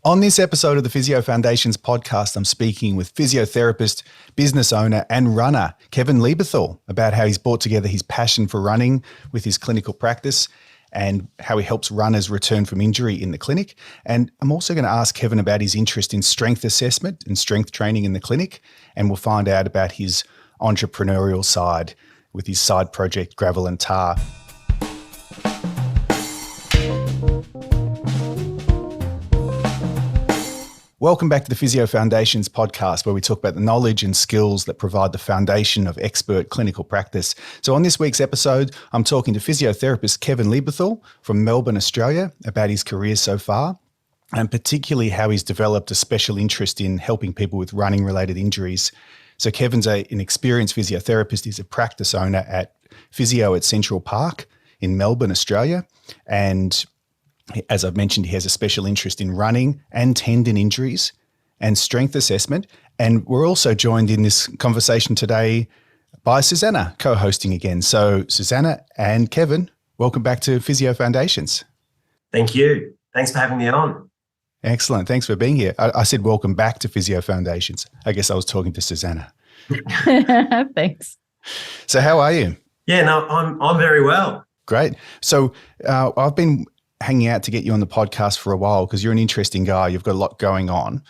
On this episode of the Physio Foundations podcast, I'm speaking with physiotherapist, business owner and runner, Kevin Lieberthal, about how he's brought together his passion for running with his clinical practice and how he helps runners return from injury in the clinic. And I'm also going to ask Kevin about his interest in strength assessment and strength training in the clinic. And we'll find out about his entrepreneurial side with his side project, Gravel and Tar. Welcome back to the Physio Foundations podcast, where we talk about the knowledge and skills that provide the foundation of expert clinical practice. So on this week's episode, I'm talking to physiotherapist Kevin Lieberthal from Melbourne, Australia, about his career so far, and particularly how he's developed a special interest in helping people with running-related injuries. So Kevin's an experienced physiotherapist. He's a practice owner at Physio at Central Park in Melbourne, Australia, and as I've mentioned, he has a special interest in running and tendon injuries and strength assessment. And we're also joined in this conversation today by Susanna, co-hosting again. So Susanna and Kevin, welcome back to Physio Foundations. Thank you. Thanks for having me on. Excellent. Thanks for being here. I said welcome back to Physio Foundations. I guess I was talking to Susanna. Thanks. So how are you? Yeah, no, I'm very well. Great. So I've been hanging out to get you on the podcast for a while because you're an interesting guy. You've got a lot going on.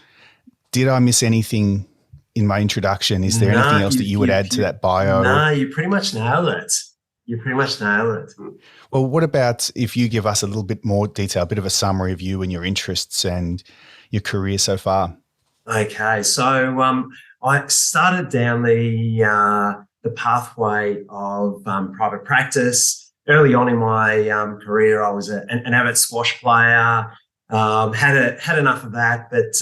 Did I miss anything in my introduction? Is there anything else that you would add to that bio? No, you pretty much nailed it. Well, what about if you give us a little bit more detail, a bit of a summary of you and your interests and your career so far? Okay, so I started down the pathway of private practice. Early on in my career, I was an avid squash player, had enough of that, but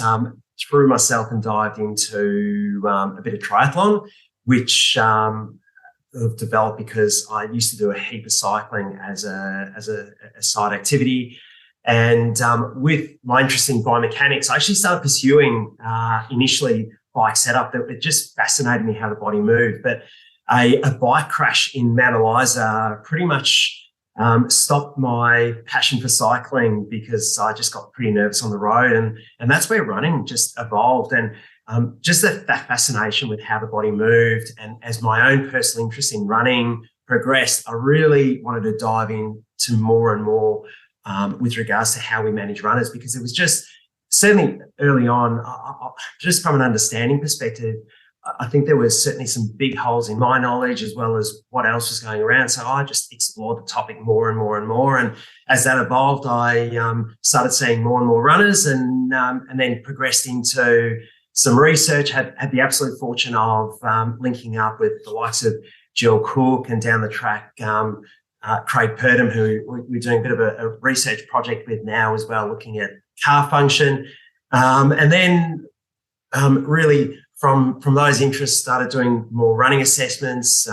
threw myself and dived into a bit of triathlon, which developed because I used to do a heap of cycling as a side activity. And with my interest in biomechanics, I actually started pursuing initially bike setup. It just fascinated me how the body moved. But a bike crash in Mount Eliza pretty much stopped my passion for cycling because I just got pretty nervous on the road. And that's where running just evolved. And just that fascination with how the body moved. And as my own personal interest in running progressed, I really wanted to dive into more and more with regards to how we manage runners, because it was just certainly early on, just from an understanding perspective, I think there was certainly some big holes in my knowledge as well as what else was going around. So I just explored the topic more and more and more. And as that evolved, I started seeing more and more runners and then progressed into some research, had the absolute fortune of linking up with the likes of Jill Cook and down the track, Craig Purdom, who we're doing a bit of a research project with now as well, looking at calf function. And then really from those interests, started doing more running assessments,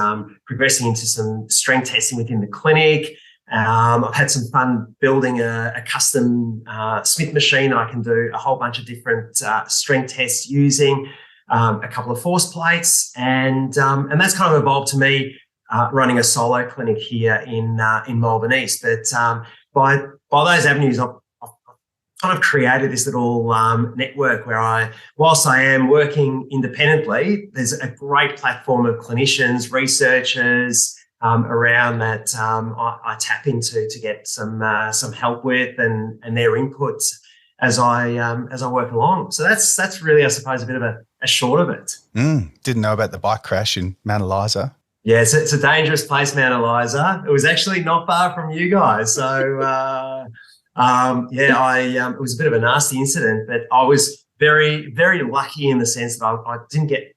progressing into some strength testing within the clinic. I've had some fun building a custom Smith machine I can do a whole bunch of different strength tests using, a couple of force plates, and that's kind of evolved to me running a solo clinic here in Melbourne East. But by those avenues, I've kind of created this little network where whilst I am working independently, there's a great platform of clinicians, researchers around that I tap into to get some help with and their inputs as I work along. So that's really, I suppose, a bit of a short of it. Didn't know about the bike crash in Mount Eliza. Yeah, it's a dangerous place, Mount Eliza. It was actually not far from you guys. So it was a bit of a nasty incident, but I was very, very lucky in the sense that I didn't get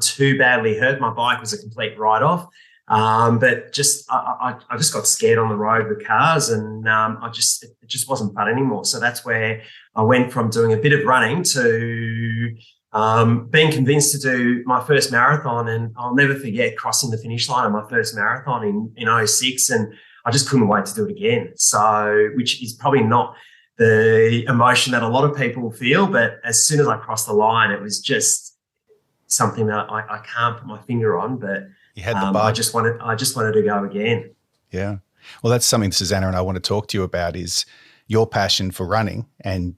too badly hurt. My bike was a complete write-off, but I just got scared on the road with cars, and it just wasn't fun anymore. So that's where I went from doing a bit of running to being convinced to do my first marathon. And I'll never forget crossing the finish line of my first marathon in 2006, and I just couldn't wait to do it again. So, which is probably not the emotion that a lot of people feel, but as soon as I crossed the line, it was just something that I can't put my finger on, but you had the bug. I just wanted to go again. Yeah. Well, that's something Susanna and I want to talk to you about, is your passion for running and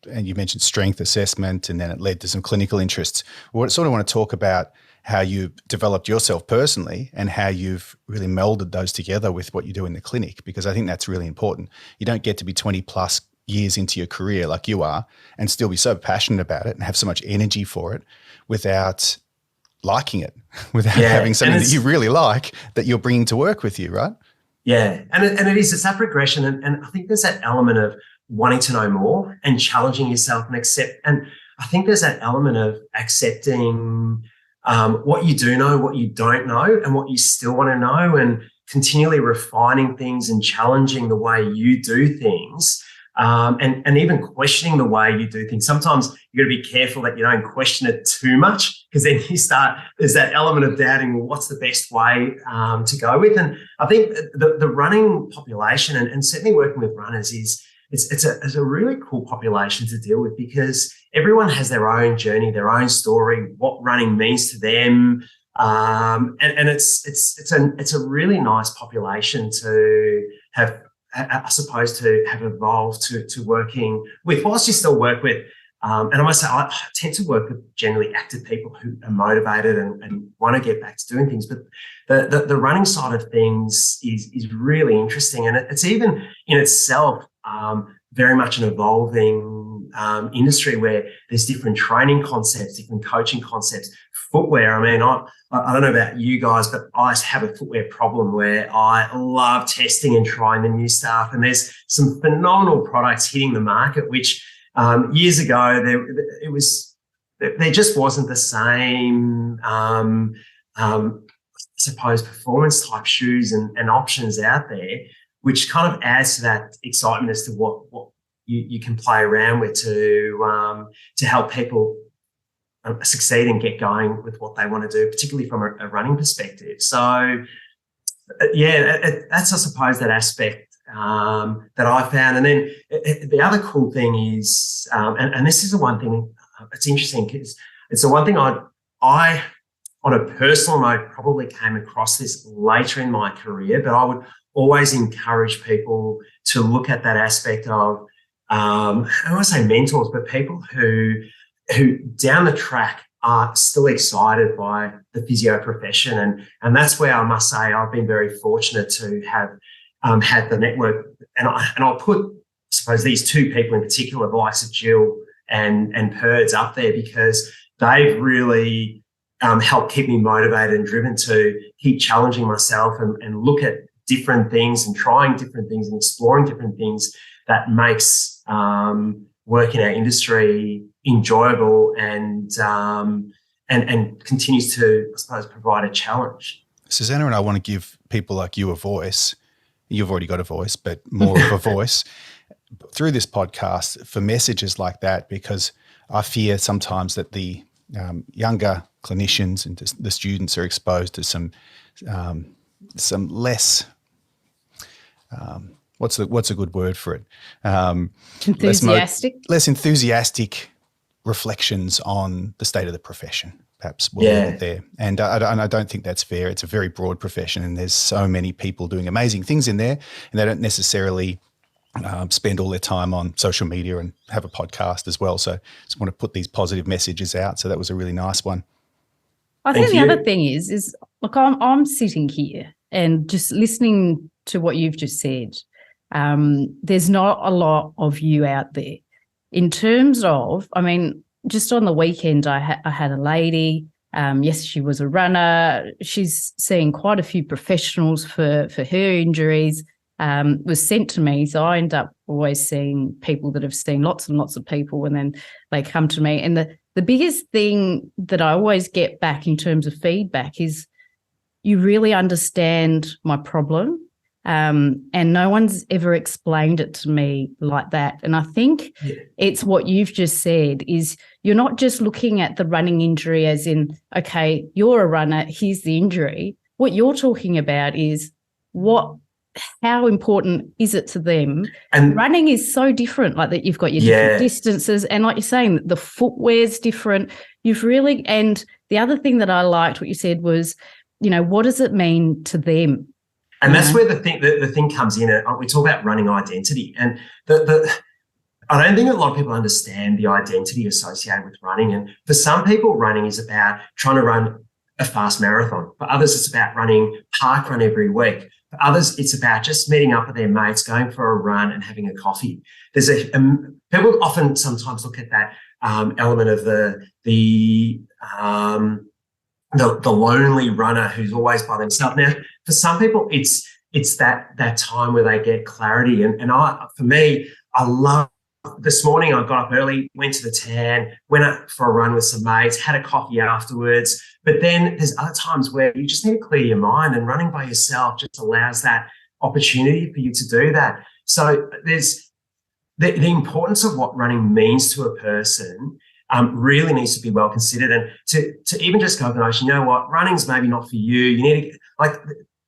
and you mentioned strength assessment, and then it led to some clinical interests. Well, I sort of want to talk about how you developed yourself personally and how you've really melded those together with what you do in the clinic, because I think that's really important. You don't get to be 20 plus years into your career like you are and still be so passionate about it and have so much energy for it without liking it, without having something that you really like that you're bringing to work with you, right? Yeah, and it's that progression, and I think there's that element of wanting to know more and challenging yourself and I think there's that element of accepting what you do know, what you don't know, and what you still want to know, and continually refining things and challenging the way you do things, and even questioning the way you do things. Sometimes you got to be careful that you don't question it too much, because then there's that element of doubting, well, what's the best way to go with? And I think the running population, and certainly working with runners, it's a really cool population to deal with, because everyone has their own journey, their own story, what running means to them, and it's a really nice population to have, I suppose, to have evolved to working with. Whilst you still work with, and I must say, I tend to work with generally active people who are motivated and want to get back to doing things, but the running side of things is really interesting, and it's even in itself very much an evolving industry where there's different training concepts, different coaching concepts, footwear. I mean, I don't know about you guys, but I have a footwear problem where I love testing and trying the new stuff, and there's some phenomenal products hitting the market, which years ago there just wasn't the same I suppose performance type shoes and options out there, which kind of adds to that excitement as to what you can play around with to help people succeed and get going with what they want to do, particularly from a running perspective. So, that's, I suppose, that aspect that I found. And then the other cool thing is, and this is the one thing, it's interesting because it's the one thing I, on a personal note, probably came across this later in my career, but I would always encourage people to look at that aspect of, I don't want to say mentors, but people who down the track are still excited by the physio profession. And that's where I must say I've been very fortunate to have had the network. And I'll put, I suppose, these two people in particular, the likes of Jill and Purds, up there, because they've really helped keep me motivated and driven to keep challenging myself and look at different things and trying different things and exploring different things that makes work in our industry enjoyable and continues to, I suppose, provide a challenge. Susanna and I want to give people like you a voice. You've already got a voice, but more of a voice through this podcast for messages like that, because I fear sometimes that the younger clinicians and the students are exposed to some less, what's a good word for it? Enthusiastic? Less enthusiastic reflections on the state of the profession, perhaps. There. And I don't think that's fair. It's a very broad profession, and there's so many people doing amazing things in there, and they don't necessarily spend all their time on social media and have a podcast as well. So I just want to put these positive messages out. So that was a really nice one. I think the other thing is look, I'm sitting here and just listening to what you've just said. There's not a lot of you out there in terms of, I mean, just on the weekend, I had a lady. Yes, she was a runner. She's seeing quite a few professionals for her injuries. Was sent to me. So I end up always seeing people that have seen lots and lots of people, and then they come to me. And the biggest thing that I always get back in terms of feedback is you really understand my problem. And no one's ever explained it to me like that. And I think it's what you've just said is you're not just looking at the running injury as in, okay, you're a runner, here's the injury. What you're talking about is how important is it to them? And running is so different, like that you've got your different distances. And like you're saying, the footwear's different. And the other thing that I liked what you said was, what does it mean to them? And that's where the thing comes in. We talk about running identity, and I don't think a lot of people understand the identity associated with running. And for some people, running is about trying to run a fast marathon. For others, it's about running park run every week. For others, it's about just meeting up with their mates, going for a run and having a coffee. There's people often sometimes look at that element of the lonely runner who's always by themselves. Now, for some people, it's that time where they get clarity. And for me, I love. This morning, I got up early, went to the tan, went out for a run with some mates, had a coffee afterwards. But then there's other times where you just need to clear your mind, and running by yourself just allows that opportunity for you to do that. So there's the importance of what running means to a person really needs to be well considered. And to even just go, you know what, running's maybe not for you. You need to,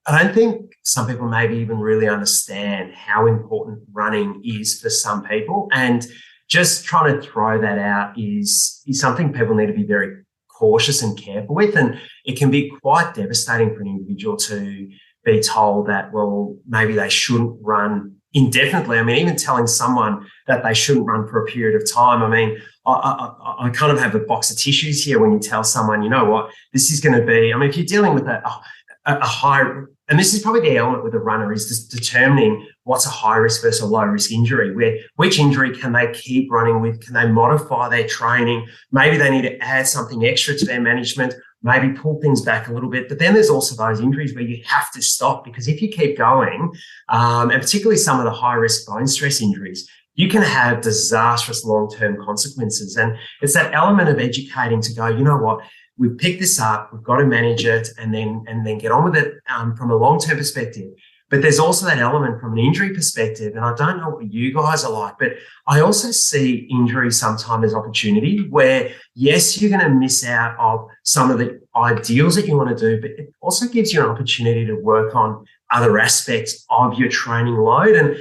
I don't think some people maybe even really understand how important running is for some people. And just trying to throw that out is something people need to be very cautious and careful with. And it can be quite devastating for an individual to be told that, well, maybe they shouldn't run indefinitely. I mean, even telling someone that they shouldn't run for a period of time. I mean, I kind of have a box of tissues here when you tell someone, you know what, this is going to be, I mean, if you're dealing with a high, and this is probably the element with a runner, is just determining what's a high risk versus a low risk injury, which injury can they keep running with? Can they modify their training? Maybe they need to add something extra to their management, maybe pull things back a little bit. But then there's also those injuries where you have to stop, because if you keep going, and particularly some of the high risk bone stress injuries, you can have disastrous long-term consequences. And it's that element of educating to go, you know what, we've picked this up, we've got to manage it and then get on with it from a long-term perspective. But there's also that element from an injury perspective, and I don't know what you guys are like, but I also see injury sometimes as opportunity where, yes, you're going to miss out of some of the ideals that you want to do, but it also gives you an opportunity to work on other aspects of your training load. And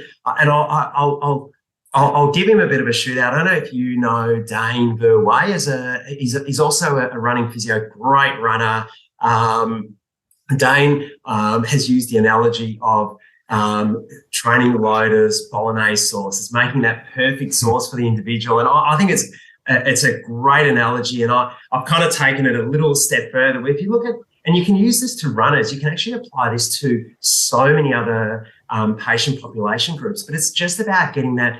I'll give him a bit of a shootout. I don't know if you know Dane Verwey. He's also a running physio, great runner. Dane has used the analogy of training load as bolognese sauce. It's making that perfect sauce for the individual. And I think it's a great analogy. And I've kind of taken it a little step further. If you look at, and you can use this to runners, you can actually apply this to so many other patient population groups, but it's just about getting that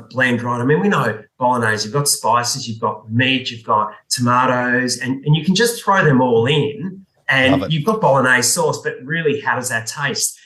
blend right. I mean, we know bolognese, you've got spices, you've got meat, you've got tomatoes, and you can just throw them all in and you've got bolognese sauce, but really, how does that taste?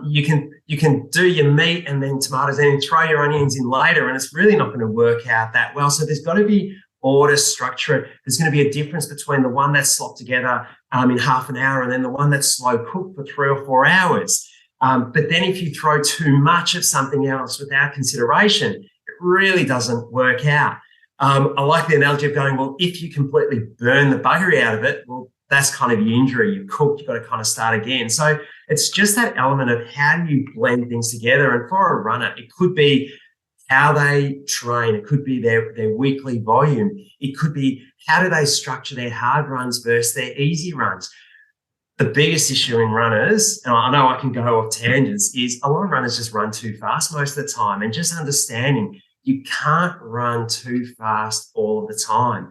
You can do your meat and then tomatoes and then throw your onions in later, and it's really not going to work out that well. So there's got to be order, structure. There's going to be a difference between the one that's slopped together in half an hour and then the one that's slow cooked for 3 or 4 hours. But then if you throw too much of something else without consideration, it really doesn't work out. I like the analogy of going, well, if you completely burn the buggery out of it, well, that's kind of the injury. You've cooked, you've got to kind of start again. So it's just that element of how do you blend things together. And for a runner, it could be how they train. It could be their weekly volume. It could be how do they structure their hard runs versus their easy runs. The biggest issue in runners, and I know I can go off tangents, is a lot of runners just run too fast most of the time, and just understanding you can't run too fast all of the time.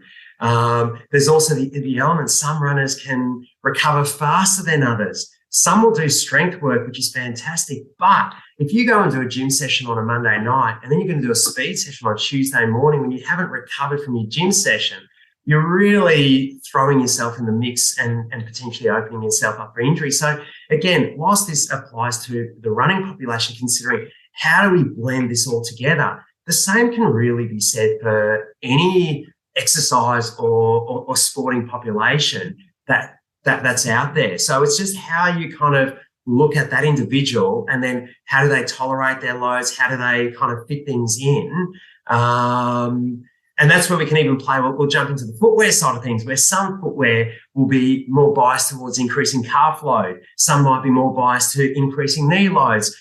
There's also the element, some runners can recover faster than others. Some will do strength work, which is fantastic. But if you go and do a gym session on a Monday night and then you're going to do a speed session on Tuesday morning when you haven't recovered from your gym session, you're really throwing yourself in the mix and potentially opening yourself up for injury. So again, whilst this applies to the running population, considering how do we blend this all together, the same can really be said for any exercise or sporting population that's out there. So it's just how you kind of look at that individual and then how do they tolerate their loads? How do they kind of fit things in? And that's where we can even play. We'll jump into the footwear side of things, where some footwear will be more biased towards increasing calf load. Some might be more biased to increasing knee loads.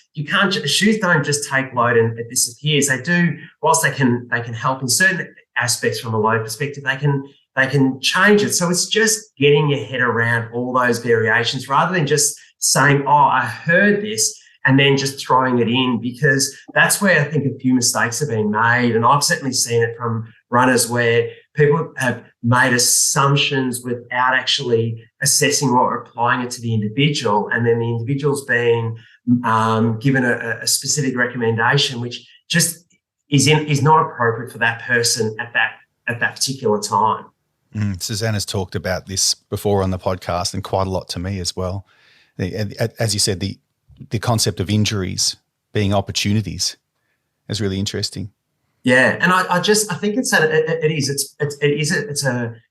Shoes don't just take load and it disappears. They do, whilst they can help in certain aspects from a load perspective, they can change it. So it's just getting your head around all those variations rather than just saying, oh, I heard this and then just throwing it in, because that's where I think a few mistakes have been made. And I've certainly seen it from runners where people have made assumptions without actually assessing or applying it to the individual. And then the individual's been given a specific recommendation, which just is not appropriate for that person at that particular time. Susanna's talked about this before on the podcast, and quite a lot to me as well. As you said, the concept of injuries being opportunities is really interesting. Yeah, and I think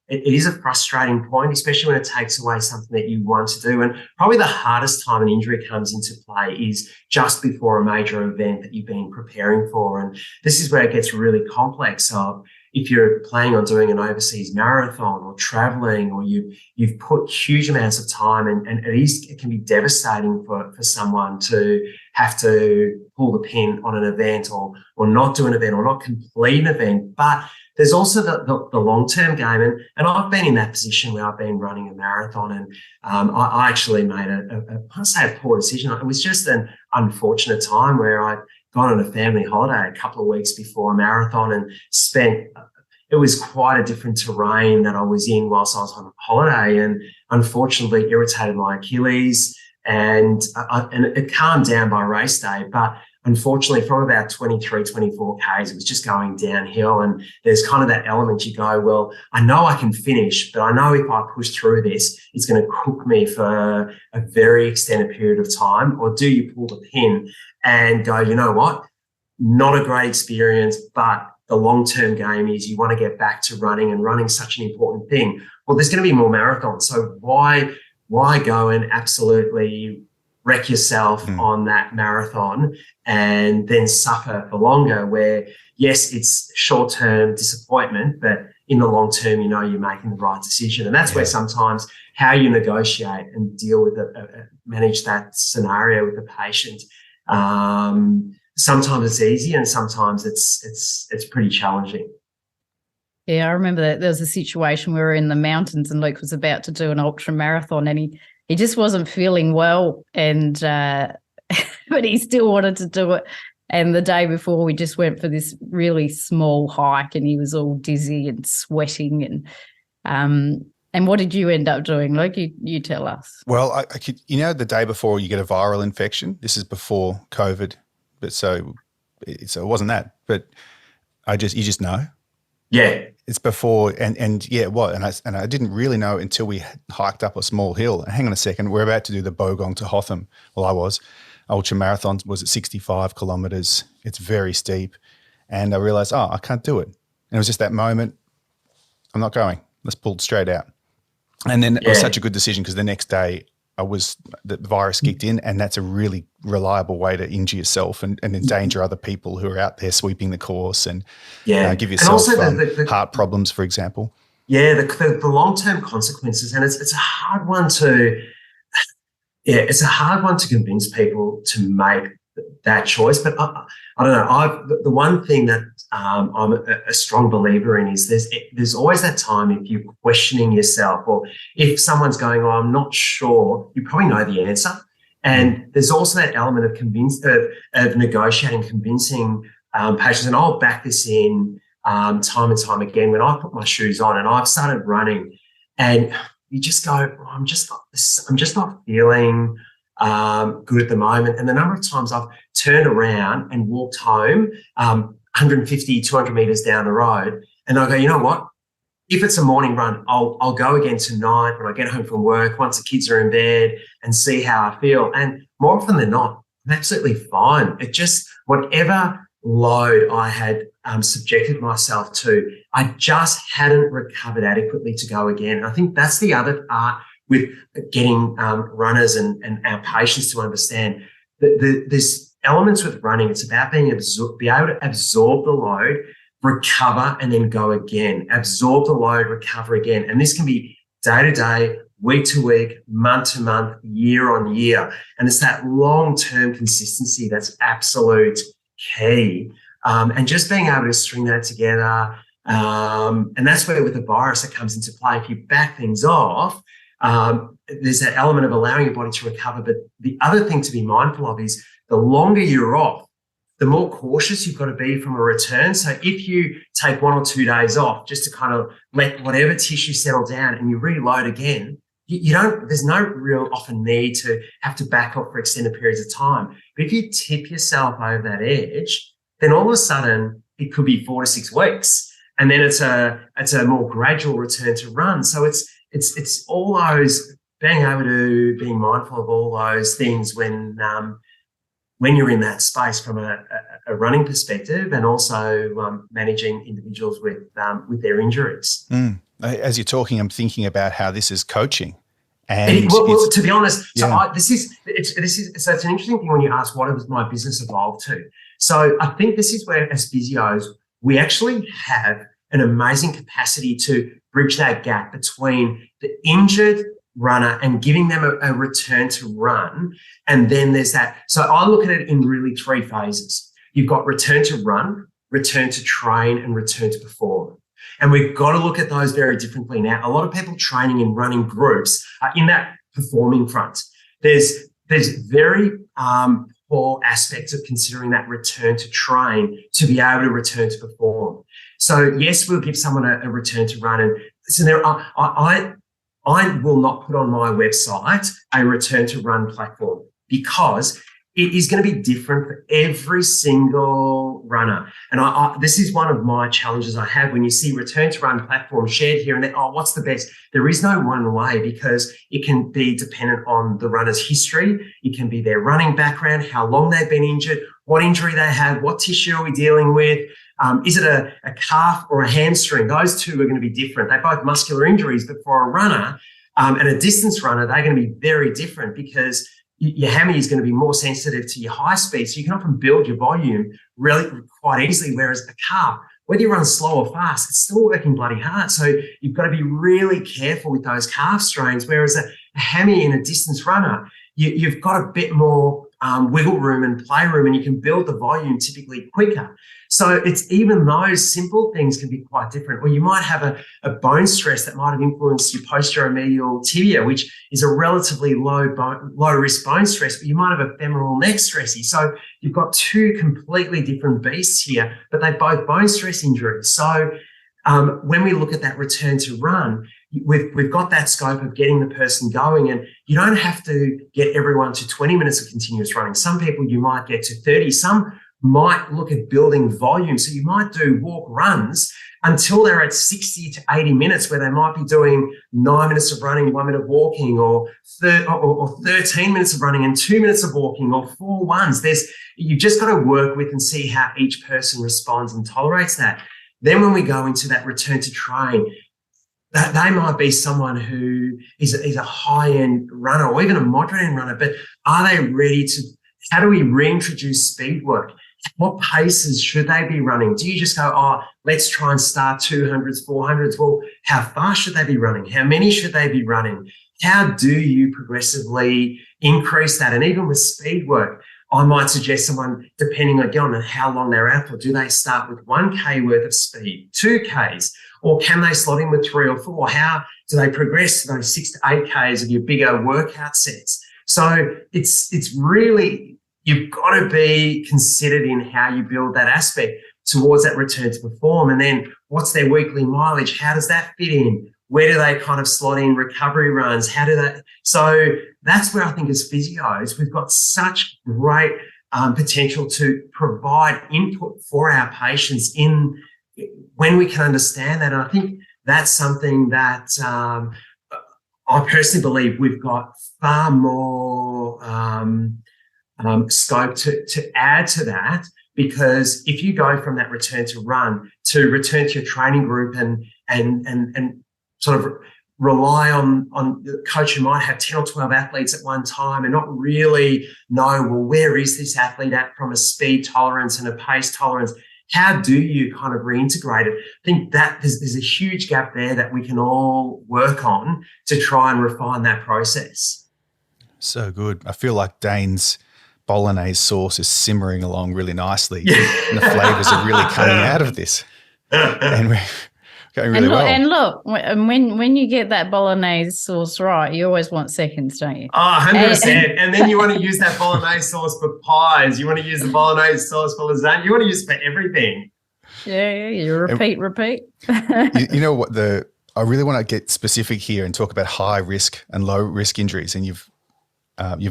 it is a frustrating point, especially when it takes away something that you want to do. And probably the hardest time an injury comes into play is just before a major event that you've been preparing for. And this is where it gets really complex. Of if you're planning on doing an overseas marathon or traveling, or you've put huge amounts of time, and it can be devastating for someone to have to pull the pin on an event, or not do an event, or not complete an event. But there's also the long-term game. And I've been in that position where I've been running a marathon, and I actually made a poor decision. It was just an unfortunate time where I'd gone on a family holiday a couple of weeks before a marathon and it was quite a different terrain that I was in whilst I was on holiday, and unfortunately irritated my Achilles, and it calmed down by race day. But unfortunately, from about 23, 24 Ks, it was just going downhill. And there's kind of that element you go, well, I know I can finish, but I know if I push through this, it's going to cook me for a very extended period of time. Or do you pull the pin and go, you know what? Not a great experience, but the long-term game is you want to get back to running, and running's such an important thing. Well, there's going to be more marathons. So why go and absolutely wreck yourself on that marathon and then suffer for longer, where, yes, it's short-term disappointment, but in the long term, you know you're making the right decision. And that's where sometimes how you negotiate and deal with manage that scenario with the patient. Sometimes it's easy, and sometimes it's pretty challenging. Yeah, I remember that there was a situation where we were in the mountains and Luke was about to do an ultra marathon, and he just wasn't feeling well, and but he still wanted to do it. And the day before, we just went for this really small hike, and he was all dizzy and sweating. And what did you end up doing, Luke? You tell us. Well, I could, the day before you get a viral infection. This is before COVID, but so it wasn't that. But you just know. Yeah. It's before, and yeah, what? And I didn't really know until we hiked up a small hill. Hang on a second, we're about to do the Bogong to Hotham. Well, I was. Ultra marathon was at 65 kilometres. It's very steep. And I realised, I can't do it. And it was just that moment, I'm not going. Let's pull it straight out. And then it was such a good decision, because the next day the virus kicked in, and that's a really reliable way to injure yourself and endanger other people who are out there sweeping the course and give yourself heart problems, for example. Yeah, the long-term consequences, and it's a hard one to convince people to make that choice. But I don't know. The one thing that I'm a strong believer in is there's always that time if you're questioning yourself, or if someone's going, I'm not sure, you probably know the answer. And there's also that element of negotiating, convincing patients. And I'll back this in time and time again when I put my shoes on and I've started running, and you just go, I'm just not feeling good at the moment. And the number of times I've turned around and walked home 150, 200 metres down the road, and I go, you know what? If it's a morning run, I'll go again tonight when I get home from work, once the kids are in bed, and see how I feel. And more often than not, I'm absolutely fine. It just, whatever load I had subjected myself to, I just hadn't recovered adequately to go again. And I think that's the other art with getting runners and our patients to understand that there's elements with running. It's about be able to absorb the load, recover, and then go again. Absorb the load, recover again. And this can be day to day, week to week, month to month, year on year. And it's that long-term consistency that's absolute key. And just being able to string that together. And that's where with the virus it comes into play. If you back things off, there's that element of allowing your body to recover. But the other thing to be mindful of is the longer you're off, the more cautious you've got to be from a return. So if you take 1 or 2 days off just to kind of let whatever tissue settle down and you reload again, there's no real often need to have to back off for extended periods of time. But if you tip yourself over that edge, then all of a sudden it could be 4 to 6 weeks. And then it's a more gradual return to run. So it's all those being mindful of all those things when you're in that space from a running perspective, and also managing individuals with their injuries. As you're talking, I'm thinking about how this is coaching. And well, to be honest, yeah. So it's an interesting thing when you ask what has my business evolved to. So I think this is where, as physios, we actually have an amazing capacity to bridge that gap between the injured runner and giving them a return to run. And then there's that. So I look at it in really 3 phases. You've got return to run, return to train, and return to perform. And we've got to look at those very differently. Now, a lot of people training in running groups are in that performing front. There's very poor aspects of considering that return to train to be able to return to perform. So yes, we'll give someone a return to run. And so I will not put on my website a return to run platform, because it is going to be different for every single runner. And this is one of my challenges I have when you see return to run platform shared here and there. Oh, what's the best? There is no one way, because it can be dependent on the runner's history. It can be their running background, how long they've been injured, what injury they have, what tissue are we dealing with? Is it a calf or a hamstring? Those two are going to be different. They're both muscular injuries, but for a runner and a distance runner, they're going to be very different, because your hammy is going to be more sensitive to your high speed. So you can often build your volume really quite easily, whereas a calf, whether you run slow or fast, it's still working bloody hard. So you've got to be really careful with those calf strains, whereas a hammy in a distance runner, you've got a bit more wiggle room and play room, and you can build the volume typically quicker. So it's even those simple things can be quite different. Or you might have a bone stress that might have influenced your posteromedial tibia, which is a relatively low risk bone stress, but you might have a femoral neck stressy. So you've got 2 completely different beasts here, but they're both bone stress injuries. So when we look at that return to run, we've got that scope of getting the person going, and you don't have to get everyone to 20 minutes of continuous running. Some people you might get to 30, some might look at building volume. So you might do walk runs until they're at 60 to 80 minutes, where they might be doing 9 minutes of running, 1 minute of walking, or 13 minutes of running and 2 minutes of walking, or 4 ones. You've just got to work with and see how each person responds and tolerates that. Then when we go into that return to train, that they might be someone who is a high-end runner or even a moderate-end runner, but are they ready to, how do we reintroduce speed work? What paces should they be running? Do you just go, let's try and start 200s, 400s? Well, how fast should they be running? How many should they be running? How do you progressively increase that? And even with speed work, I might suggest someone, depending again on how long they're out for, do they start with 1K worth of speed, 2Ks, or can they slot in with 3 or 4? How do they progress to those 6 to 8Ks of your bigger workout sets? So it's really, you've got to be considered in how you build that aspect towards that return to perform. And then what's their weekly mileage? How does that fit in? Where do they kind of slot in recovery runs? How do they? So that's where I think as physios, we've got such great potential to provide input for our patients in when we can understand that. And I think that's something that I personally believe we've got far more scope to add to that, because if you go from that return to run to return to your training group and sort of rely on the coach who might have 10 or 12 athletes at one time and not really know, well, where is this athlete at from a speed tolerance and a pace tolerance? How do you kind of reintegrate it? I think that there's a huge gap there that we can all work on to try and refine that process. So good. I feel like Dane's bolognese sauce is simmering along really nicely, and the flavors are really coming out of this. And Going really well. And look, when you get that bolognese sauce right, you always want seconds, don't you? Oh, 100%. And then you want to use that bolognese sauce for pies. You want to use the bolognese sauce for lasagna. You want to use it for everything. Yeah, you repeat. You know what, I really want to get specific here and talk about high risk and low risk injuries. And you've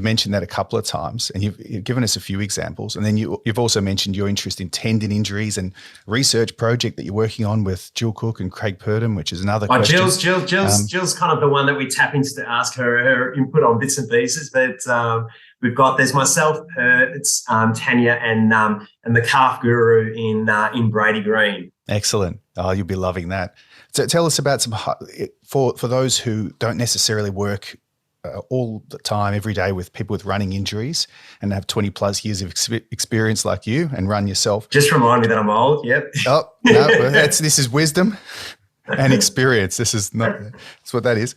mentioned that a couple of times, and you've given us a few examples. And then you've also mentioned your interest in tendon injuries and research project that you're working on with Jill Cook and Craig Purdom, which is another question. Jill's kind of the one that we tap into to ask her input on bits and pieces. But there's myself, it's Tanya, and the calf guru in Brady Green. Excellent. Oh, you'll be loving that. So tell us about for those who don't necessarily work all the time, every day with people with running injuries and have 20 plus years of experience like you and run yourself. Just remind me that I'm old. Yep. Oh, no, this is wisdom and experience. That's what that is.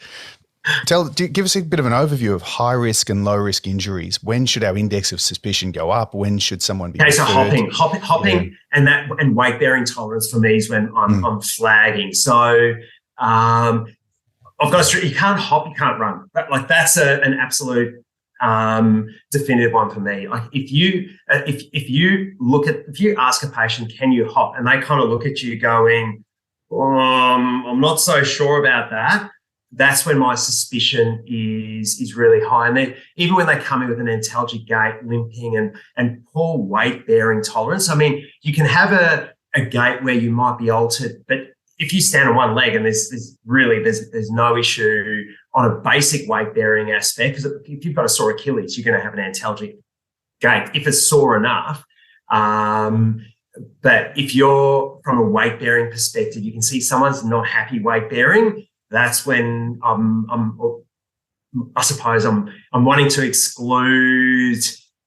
Give us a bit of an overview of high risk and low risk injuries. When should our index of suspicion go up? When should someone be referred? So hopping, and weight bearing tolerance for me is when I'm flagging. So, I've got you can't hop, you can't run. That's an absolute definitive one for me. Like if you ask a patient, can you hop, and they kind of look at you going, I'm not so sure about that. That's when my suspicion is really high. And even when they come in with an antalgic gait, limping, and poor weight bearing tolerance. I mean, you can have a gait where you might be altered, but if you stand on one leg and there's no issue on a basic weight bearing aspect, because if you've got a sore Achilles, you're going to have an antalgic gait if it's sore enough. But if you're from a weight bearing perspective, you can see someone's not happy weight bearing. That's when I'm wanting to exclude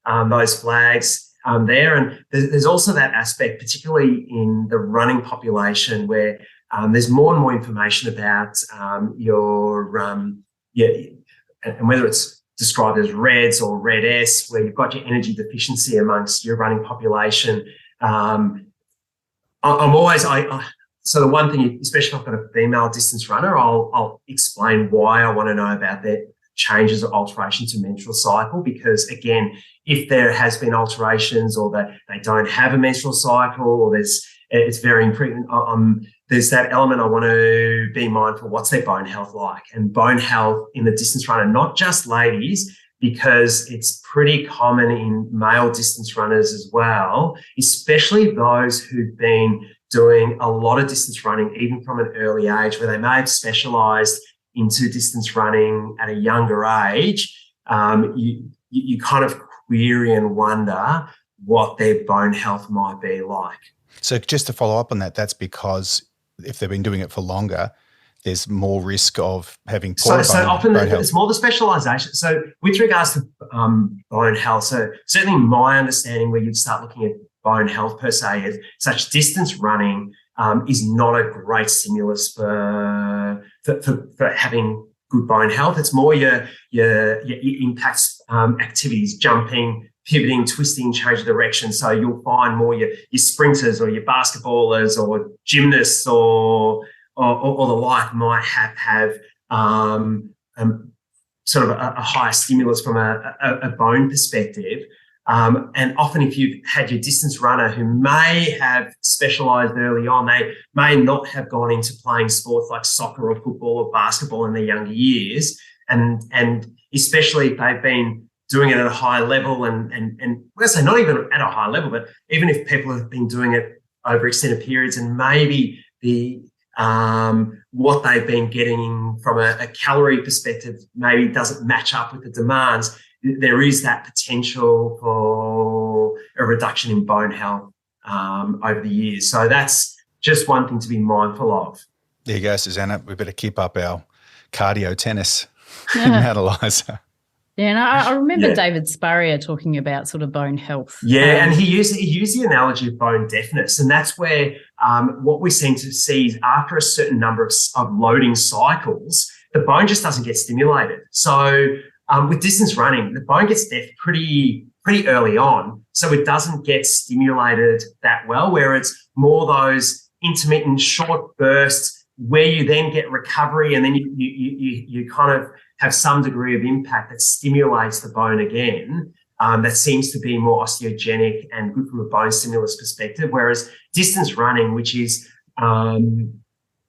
those flags there. And there's also that aspect, particularly in the running population, where there's more and more information about and whether it's described as REDS or RED-S, where you've got your energy deficiency amongst your running population. So the one thing, especially if I've got a female distance runner, I'll explain why I want to know about their changes or alterations to menstrual cycle, because again, if there has been alterations or that they don't have a menstrual cycle, or it's very infrequent, there's that element I want to be mindful, what's their bone health like? And bone health in the distance runner, not just ladies, because it's pretty common in male distance runners as well, especially those who've been doing a lot of distance running, even from an early age, where they may have specialised into distance running at a younger age. You kind of query and wonder what their bone health might be like. So just to follow up on that, that's because if they've been doing it for longer, there's more risk of having poor bone health. It's more the specialisation. So with regards to bone health, so certainly my understanding where you'd start looking at bone health per se is such distance running is not a great stimulus for having good bone health. It's more your impacts activities, jumping, pivoting, twisting, change of direction. So you'll find more your sprinters or your basketballers or gymnasts or the like might have sort of a higher stimulus from a bone perspective. And often if you've had your distance runner who may have specialised early on, they may not have gone into playing sports like soccer or football or basketball in their younger years. And especially if they've been doing it at a high level and let's say not even at a high level, but even if people have been doing it over extended periods and maybe what they've been getting from a calorie perspective maybe doesn't match up with the demands, there is that potential for a reduction in bone health over the years. So that's just one thing to be mindful of. There you go, Susanna. We better keep up our cardio tennis analyzer. Yeah, and I remember David Spurrier talking about sort of bone health. Yeah, and he used the analogy of bone deafness, and that's where what we seem to see is after a certain number of loading cycles, the bone just doesn't get stimulated. So with distance running, the bone gets deaf pretty early on, so it doesn't get stimulated that well, where it's more those intermittent short bursts, where you then get recovery, and then you kind of have some degree of impact that stimulates the bone again. That seems to be more osteogenic and good from a bone stimulus perspective. Whereas distance running, which is,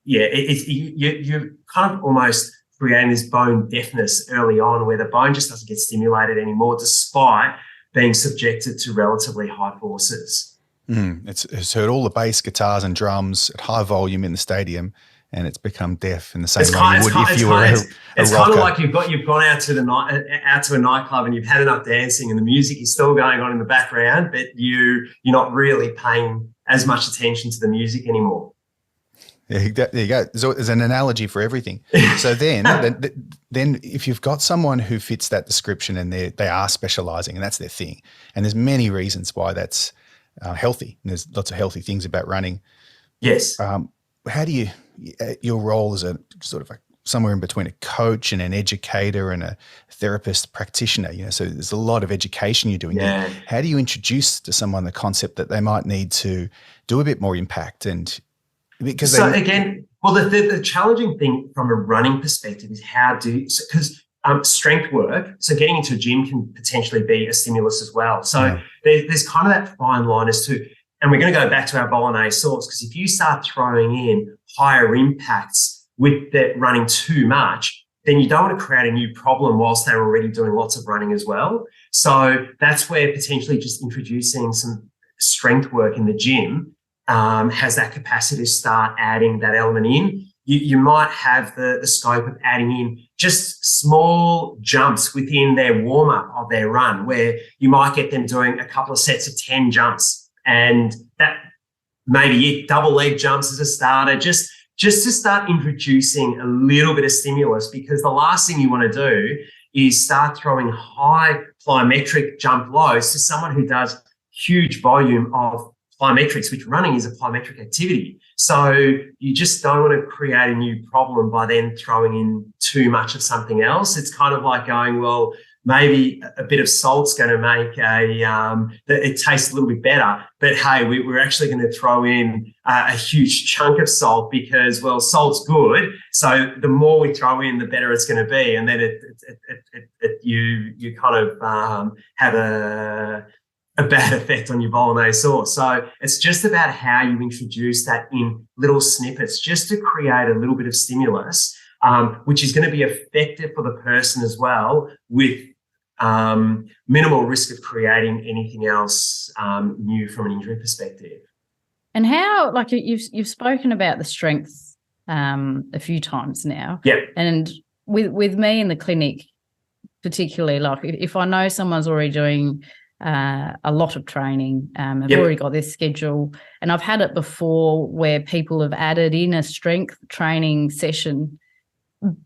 you're kind of almost creating this bone deafness early on, where the bone just doesn't get stimulated anymore, despite being subjected to relatively high forces. It's heard all the bass guitars and drums at high volume in the stadium, and it's become deaf in the same way you would if you were a rocker. It's kind of like you've gone out to a nightclub and you've had enough dancing, and the music is still going on in the background, but you're not really paying as much attention to the music anymore. Yeah, there you go. There's an analogy for everything. So then if you've got someone who fits that description and they are specializing and that's their thing, and there's many reasons why that's healthy, and there's lots of healthy things about running. Yes. How do you, your role as a sort of somewhere in between a coach and an educator and a therapist practitioner, so there's a lot of education you're doing. Yeah. How do you introduce to someone the concept that they might need to do a bit more impact? And because the challenging thing from a running perspective is because strength work, so getting into a gym can potentially be a stimulus as well. So there's kind of that fine line as to, and we're going to go back to our bolognese sauce, because if you start throwing in higher impacts with that running too much, then you don't want to create a new problem whilst they're already doing lots of running as well. So that's where potentially just introducing some strength work in the gym has that capacity to start adding that element in. You might have the scope of adding in just small jumps within their warm-up of their run, where you might get them doing a couple of sets of 10 jumps, and that maybe double leg jumps as a starter, just to start introducing a little bit of stimulus, because the last thing you want to do is start throwing high plyometric jump loads to someone who does huge volume of plyometrics, which running is a plyometric activity. So you just don't want to create a new problem by then throwing in too much of something else. It's kind of like going, well, maybe a bit of salt's going to make it tastes a little bit better, but hey, we're actually going to throw in a huge chunk of salt because, well, salt's good. So the more we throw in, the better it's going to be. And then you kind of have a bad effect on your bolognese sauce. So it's just about how you introduce that in little snippets, just to create a little bit of stimulus, which is going to be effective for the person as well, with minimal risk of creating anything else new from an injury perspective. And how, like you've spoken about the strengths a few times now. Yeah. And with me in the clinic, particularly, like if I know someone's already doing a lot of training, I've already got their schedule, and I've had it before where people have added in a strength training session,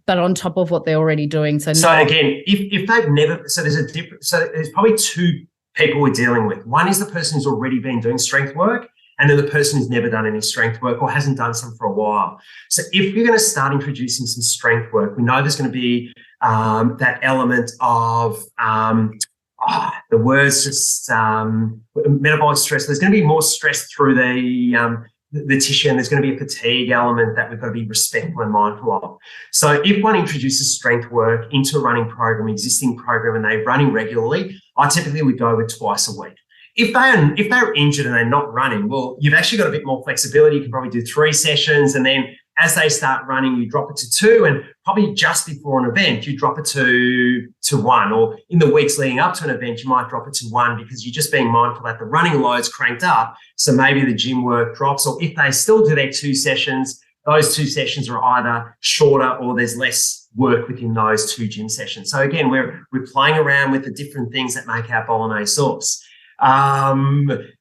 but on top of what they're already doing. So again, if they've never, there's probably two people we're dealing with. One is the person who's already been doing strength work, and then the person who's never done any strength work or hasn't done some for a while. So if you're going to start introducing some strength work, we know there's going to be that element of the words just metabolic stress. There's going to be more stress through the tissue, and there's going to be a fatigue element that we've got to be respectful and mindful of. So if one introduces strength work into a running program, existing program, and they're running regularly, I typically would go with twice a week. If they're injured and they're not running, well, you've actually got a bit more flexibility. You can probably do 3 sessions, and then as they start running, you drop it to 2, and probably just before an event, you drop it to 1, or in the weeks leading up to an event, you might drop it to 1, because you're just being mindful that the running load's cranked up. So maybe the gym work drops, or if they still do their 2 sessions, those 2 sessions are either shorter or there's less work within those 2 gym sessions. So again, we're playing around with the different things that make our bolognese sauce.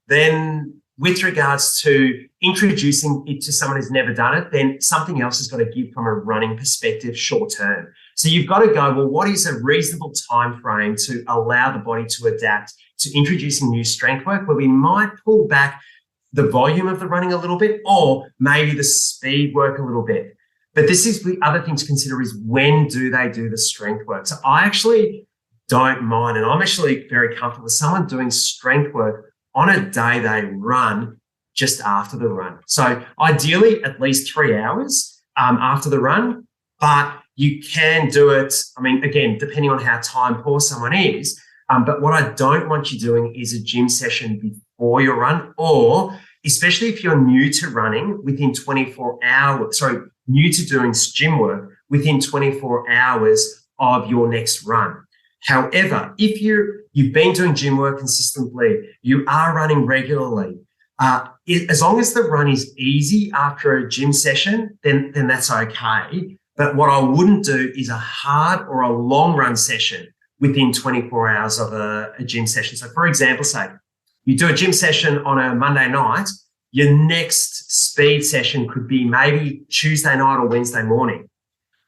Then with regards to introducing it to someone who's never done it, then something else has got to give from a running perspective short term. So you've got to go, well, what is a reasonable time frame to allow the body to adapt to introducing new strength work, where we might pull back the volume of the running a little bit, or maybe the speed work a little bit. But this is the other thing to consider, is when do they do the strength work? So I actually don't mind, and I'm actually very comfortable with someone doing strength work on a day they run just after the run. So ideally at least 3 hours. after the run, but you can do it. I mean, again, depending on how time poor someone is. But what I don't want you doing is a gym session before your run, or especially if you're new to running, within 24 hours, new to doing gym work within 24 hours of your next run. However, if you've been doing gym work consistently, you are running regularly, as long as the run is easy after a gym session, then that's okay. But what I wouldn't do is a hard or a long run session within 24 hours of a gym session. So for example, say you do a gym session on a Monday night, your next speed session could be maybe Tuesday night or Wednesday morning.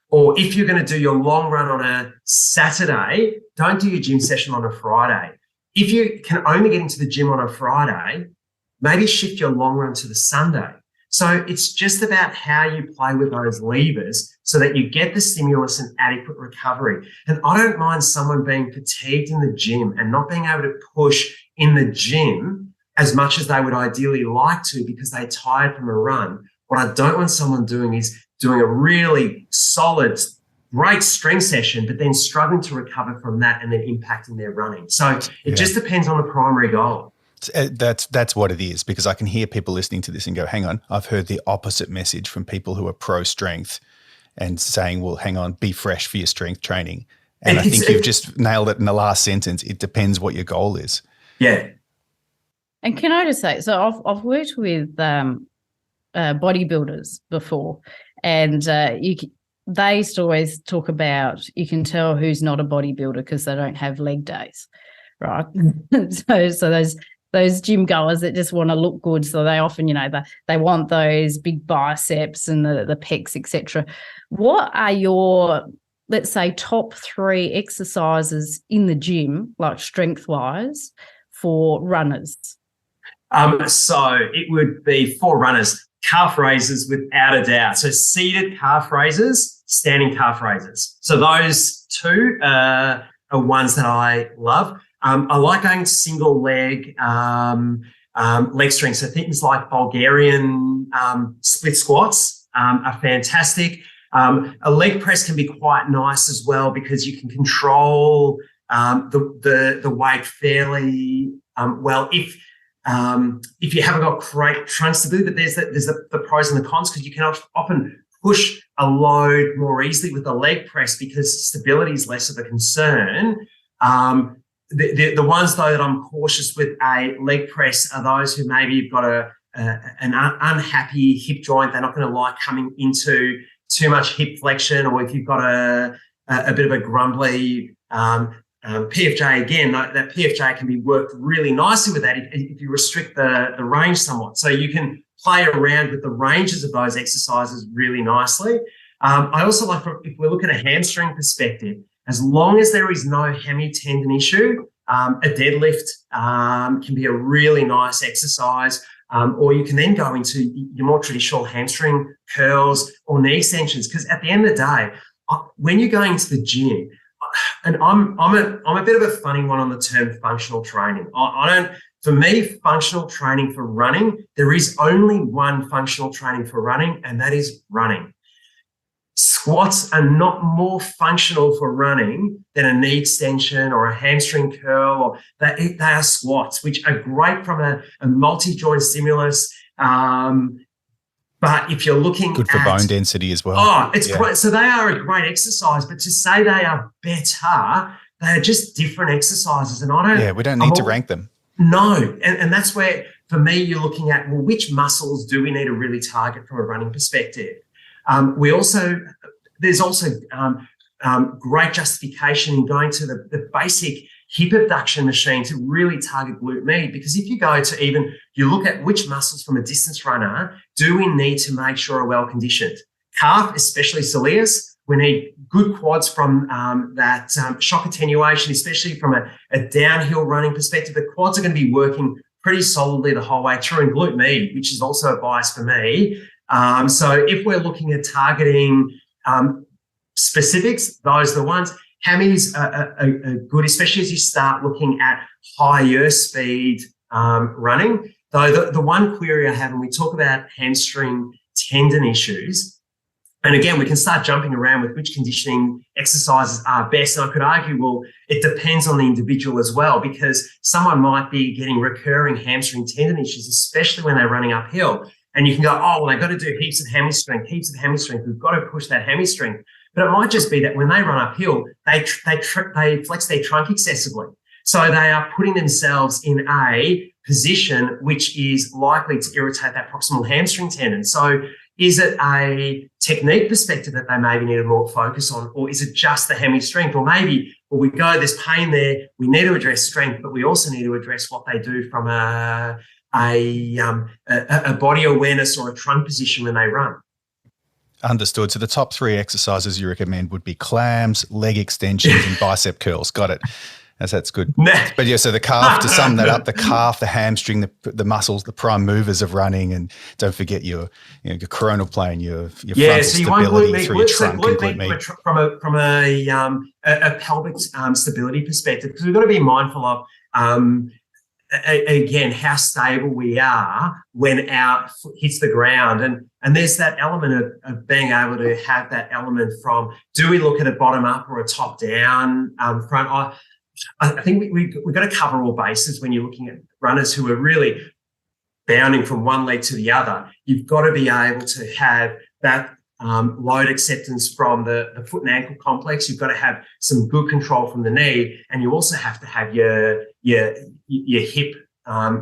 Or if you're going to do your long run on a Saturday, don't do your gym session on a Friday. If you can only get into the gym on a Friday, maybe shift your long run to the Sunday. So it's just about how you play with those levers so that you get the stimulus and adequate recovery. And I don't mind someone being fatigued in the gym and not being able to push in the gym as much as they would ideally like to because they're tired from a run. What I don't want someone doing is doing a really solid, great strength session, but then struggling to recover from that and then impacting their running. So it just depends on the primary goal. That's what it is, because I can hear people listening to this and go, hang on, I've heard the opposite message from people who are pro strength and saying, well, hang on, be fresh for your strength training. And I think you've just nailed it in the last sentence. It depends what your goal is. Yeah. And can I just say, so I've worked with bodybuilders before, and they used to always talk about, you can tell who's not a bodybuilder because they don't have leg days, right? so those gym goers that just want to look good, so they often, they want those big biceps and the pecs, etc. What are your, let's say, top 3 exercises in the gym, like strength-wise, for runners? So it would be for runners, calf raises without a doubt. So seated calf raises, standing calf raises. So those two are ones that I love. I like going single leg leg strength. So things like Bulgarian split squats are fantastic. A leg press can be quite nice as well because you can control the weight fairly well if you haven't got great trunk stability. But there's the pros and the cons, because you can often push a load more easily with the leg press because stability is less of a concern. The ones, though, that I'm cautious with a leg press are those who maybe have got an unhappy hip joint. They're not going to like coming into too much hip flexion, or if you've got a bit of a grumbly PFJ, again, that PFJ can be worked really nicely with that if you restrict the range somewhat. So you can play around with the ranges of those exercises really nicely. I also like, if we're looking at a hamstring perspective, as long as there is no hemi-tendon issue, a deadlift can be a really nice exercise. Or you can then go into your more traditional hamstring curls or knee extensions, because at the end of the day, when you're going to the gym, and I'm a bit of a funny one on the term functional training. For me, functional training for running, there is only one functional training for running, and that is running. Squats are not more functional for running than a knee extension or a hamstring curl. Or they are squats, which are great from a multi-joint stimulus. But if you're looking good for bone density as well. Oh, it's great. So they are a great exercise, but to say they are better, they are just different exercises. And we don't need to rank them. No. And that's where, for me, you're looking at, well, which muscles do we need to really target from a running perspective? There's also great justification in going to the basic hip abduction machine to really target glute med, because if you go to you look at which muscles from a distance runner do we need to make sure are well conditioned. Calf, especially soleus, we need good quads from that shock attenuation, especially from a downhill running perspective. The quads are going to be working pretty solidly the whole way through, and glute med, which is also a bias for me. So if we're looking at targeting specifics, those are the ones. Hammies are good, especially as you start looking at higher speed running. Though the one query I have, when we talk about hamstring tendon issues, And again, we can start jumping around with which conditioning exercises are best. And I could argue, well, it depends on the individual as well, because someone might be getting recurring hamstring tendon issues, especially when they're running uphill. And you can go, oh, well, they've got to do heaps of hammy strength. We've got to push that hammy strength. But it might just be that when they run uphill, they flex their trunk excessively. So they are putting themselves in a position which is likely to irritate that proximal hamstring tendon. So is it a technique perspective that they maybe need to more focus on, or is it just the hammy strength? Or maybe, well, we go, there's pain there, we need to address strength, but we also need to address what they do from a body awareness or a trunk position when they run. Understood. So the top 3 exercises you recommend would be clams, leg extensions, and bicep curls. Got it. That's good. But yeah, so the calf, to sum that up, the calf, the hamstring, the muscles, the prime movers of running, and don't forget your coronal plane, your frontal so you stability through your trunk and glute med. From a pelvic stability perspective, because we've got to be mindful of again how stable we are when our foot hits the ground, and there's that element of being able to have that element from, do we look at a bottom up or a top down front? I think we've got to cover all bases when you're looking at runners who are really bounding from one leg to the other. You've got to be able to have that load acceptance from the foot and ankle complex. You've got to have some good control from the knee, and you also have to have your hip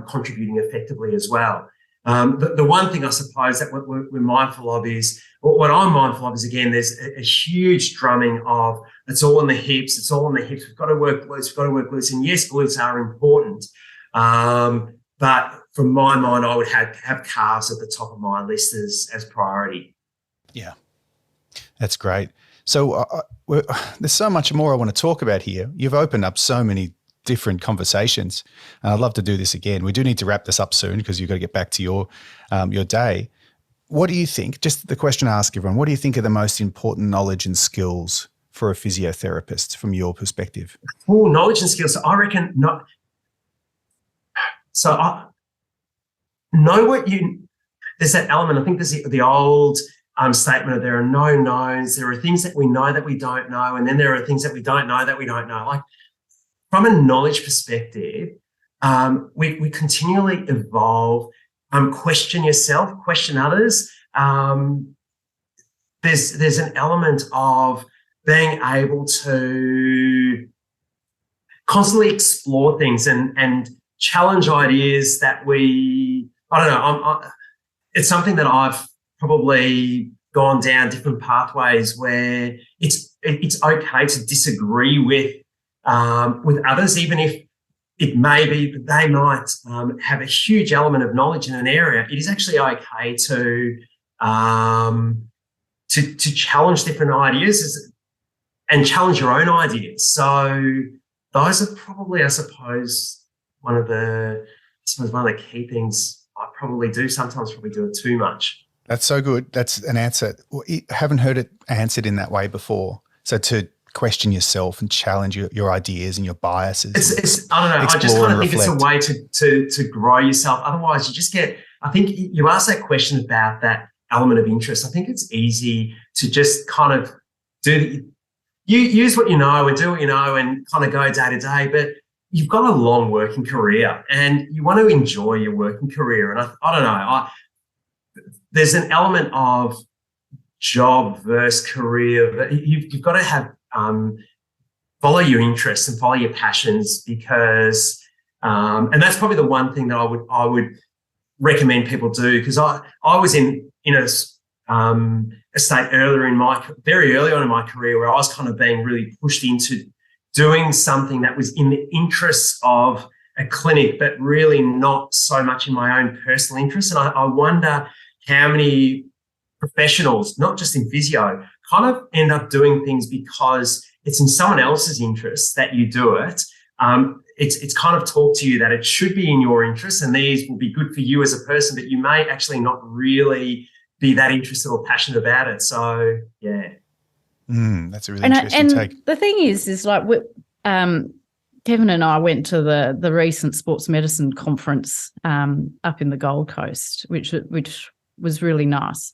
contributing effectively as well. The one thing I suppose that we're mindful of is, what I'm mindful of is, again, there's a huge drumming of it's all in the hips, we've got to work glutes, and yes, glutes are important, but from my mind, I would have calves at the top of my list as priority. Yeah, that's great. So there's so much more I want to talk about here. You've opened up so many different conversations, and I'd love to do this again. We do need to wrap this up soon because you've got to get back to your day. What do you think, just the question I ask everyone, what do you think are the most important knowledge and skills for a physiotherapist from your perspective? Knowledge and skills. So I reckon not. So I know what there's that element. I think there's the old statement of there are no knowns. There are things that we know that we don't know, and then there are things that we don't know that we don't know. Like, from a knowledge perspective, we continually evolve. Question yourself, question others. There's an element of being able to constantly explore things and challenge ideas that it's something that I've probably gone down different pathways where it's okay to disagree with others, even if it may be that they might have a huge element of knowledge in an area. It is actually okay to challenge different ideas and challenge your own ideas. So those are probably, I suppose, one of the key things I probably do. Sometimes probably do it too much. That's so good. That's an answer. I haven't heard it answered in that way before. So to question yourself and challenge your ideas and your biases. I don't know. I just kind of think it's a way to grow yourself. Otherwise, you just get, I think you asked that question about that element of interest. I think it's easy to just kind of use what you know and do what you know and kind of go day to day. But you've got a long working career and you want to enjoy your working career. And I don't know. There's an element of job versus career, but you've got to have follow your interests and follow your passions, because and that's probably the one thing that I would recommend people do, because I was in a state very early on in my career where I was kind of being really pushed into doing something that was in the interests of a clinic, but really not so much in my own personal interest. And I wonder how many professionals, not just in physio, kind of end up doing things because it's in someone else's interest that you do it. It's kind of taught to you that it should be in your interest and these will be good for you as a person, but you may actually not really be that interested or passionate about it. So, yeah. That's a really interesting take. And the thing is like Kevin and I went to the recent sports medicine conference up in the Gold Coast, which was really nice.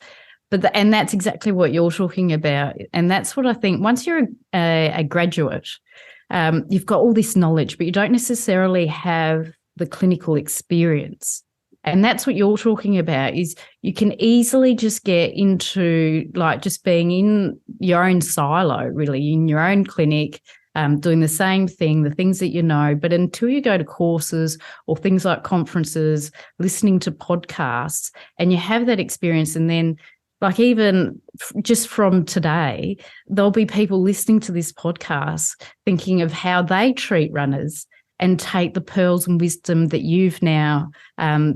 and that's exactly what you're talking about. And that's what I think, once you're a graduate, you've got all this knowledge, but you don't necessarily have the clinical experience. And that's what you're talking about, is you can easily just get into like just being in your own silo, really, in your own clinic, doing the same thing, the things that you know. But until you go to courses or things like conferences, listening to podcasts, and you have that experience, and then like even just from today, there'll be people listening to this podcast thinking of how they treat runners and take the pearls and wisdom that you've now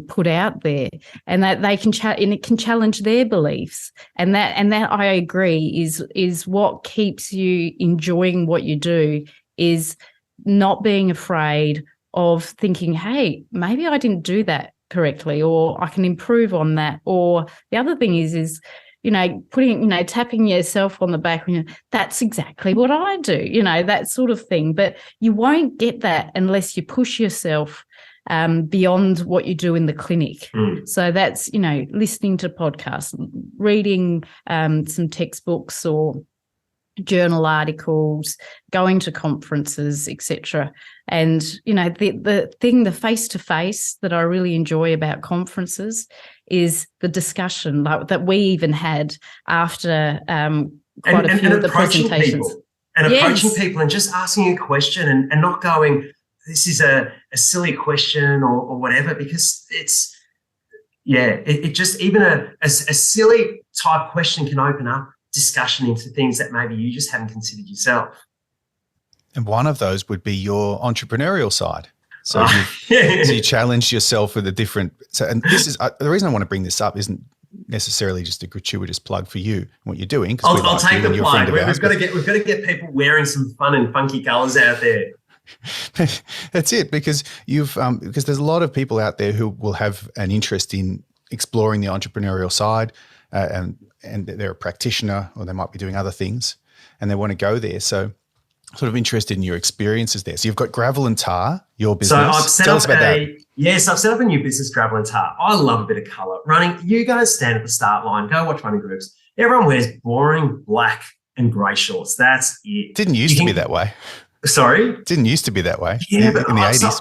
put out there, and that they can and it can challenge their beliefs. And that I agree is what keeps you enjoying what you do, is not being afraid of thinking, hey, maybe I didn't do that correctly, or I can improve on that. Or the other thing is tapping yourself on the back when that's exactly what I do, that sort of thing. But you won't get that unless you push yourself beyond what you do in the clinic. So that's, listening to podcasts, reading some textbooks or journal articles, going to conferences, etc. And the face-to-face that I really enjoy about conferences is the discussion that we even had after quite a few of the presentations. Approaching people and just asking a question and not going, this is a silly question or whatever, because it just, even a silly type question can open up discussion into things that maybe you just haven't considered yourself. And one of those would be your entrepreneurial side. So you challenged yourself with a different. So, and this is the reason I want to bring this up isn't necessarily just a gratuitous plug for you and what you're doing. I'll take the plug. We've got to get people wearing some fun and funky colours out there. That's it, because because there's a lot of people out there who will have an interest in exploring the entrepreneurial side, and they're a practitioner, or they might be doing other things, and they want to go there. So, sort of interested in your experiences there. So you've got Gravel and Tar, your business. So I've set up a new business, Gravel and Tar. I love a bit of colour. Running, you guys stand at the start line, go watch running groups. Everyone wears boring black and grey shorts. That's it. Didn't used to be that way. Sorry? Didn't used to be that way. Yeah, in the 80s.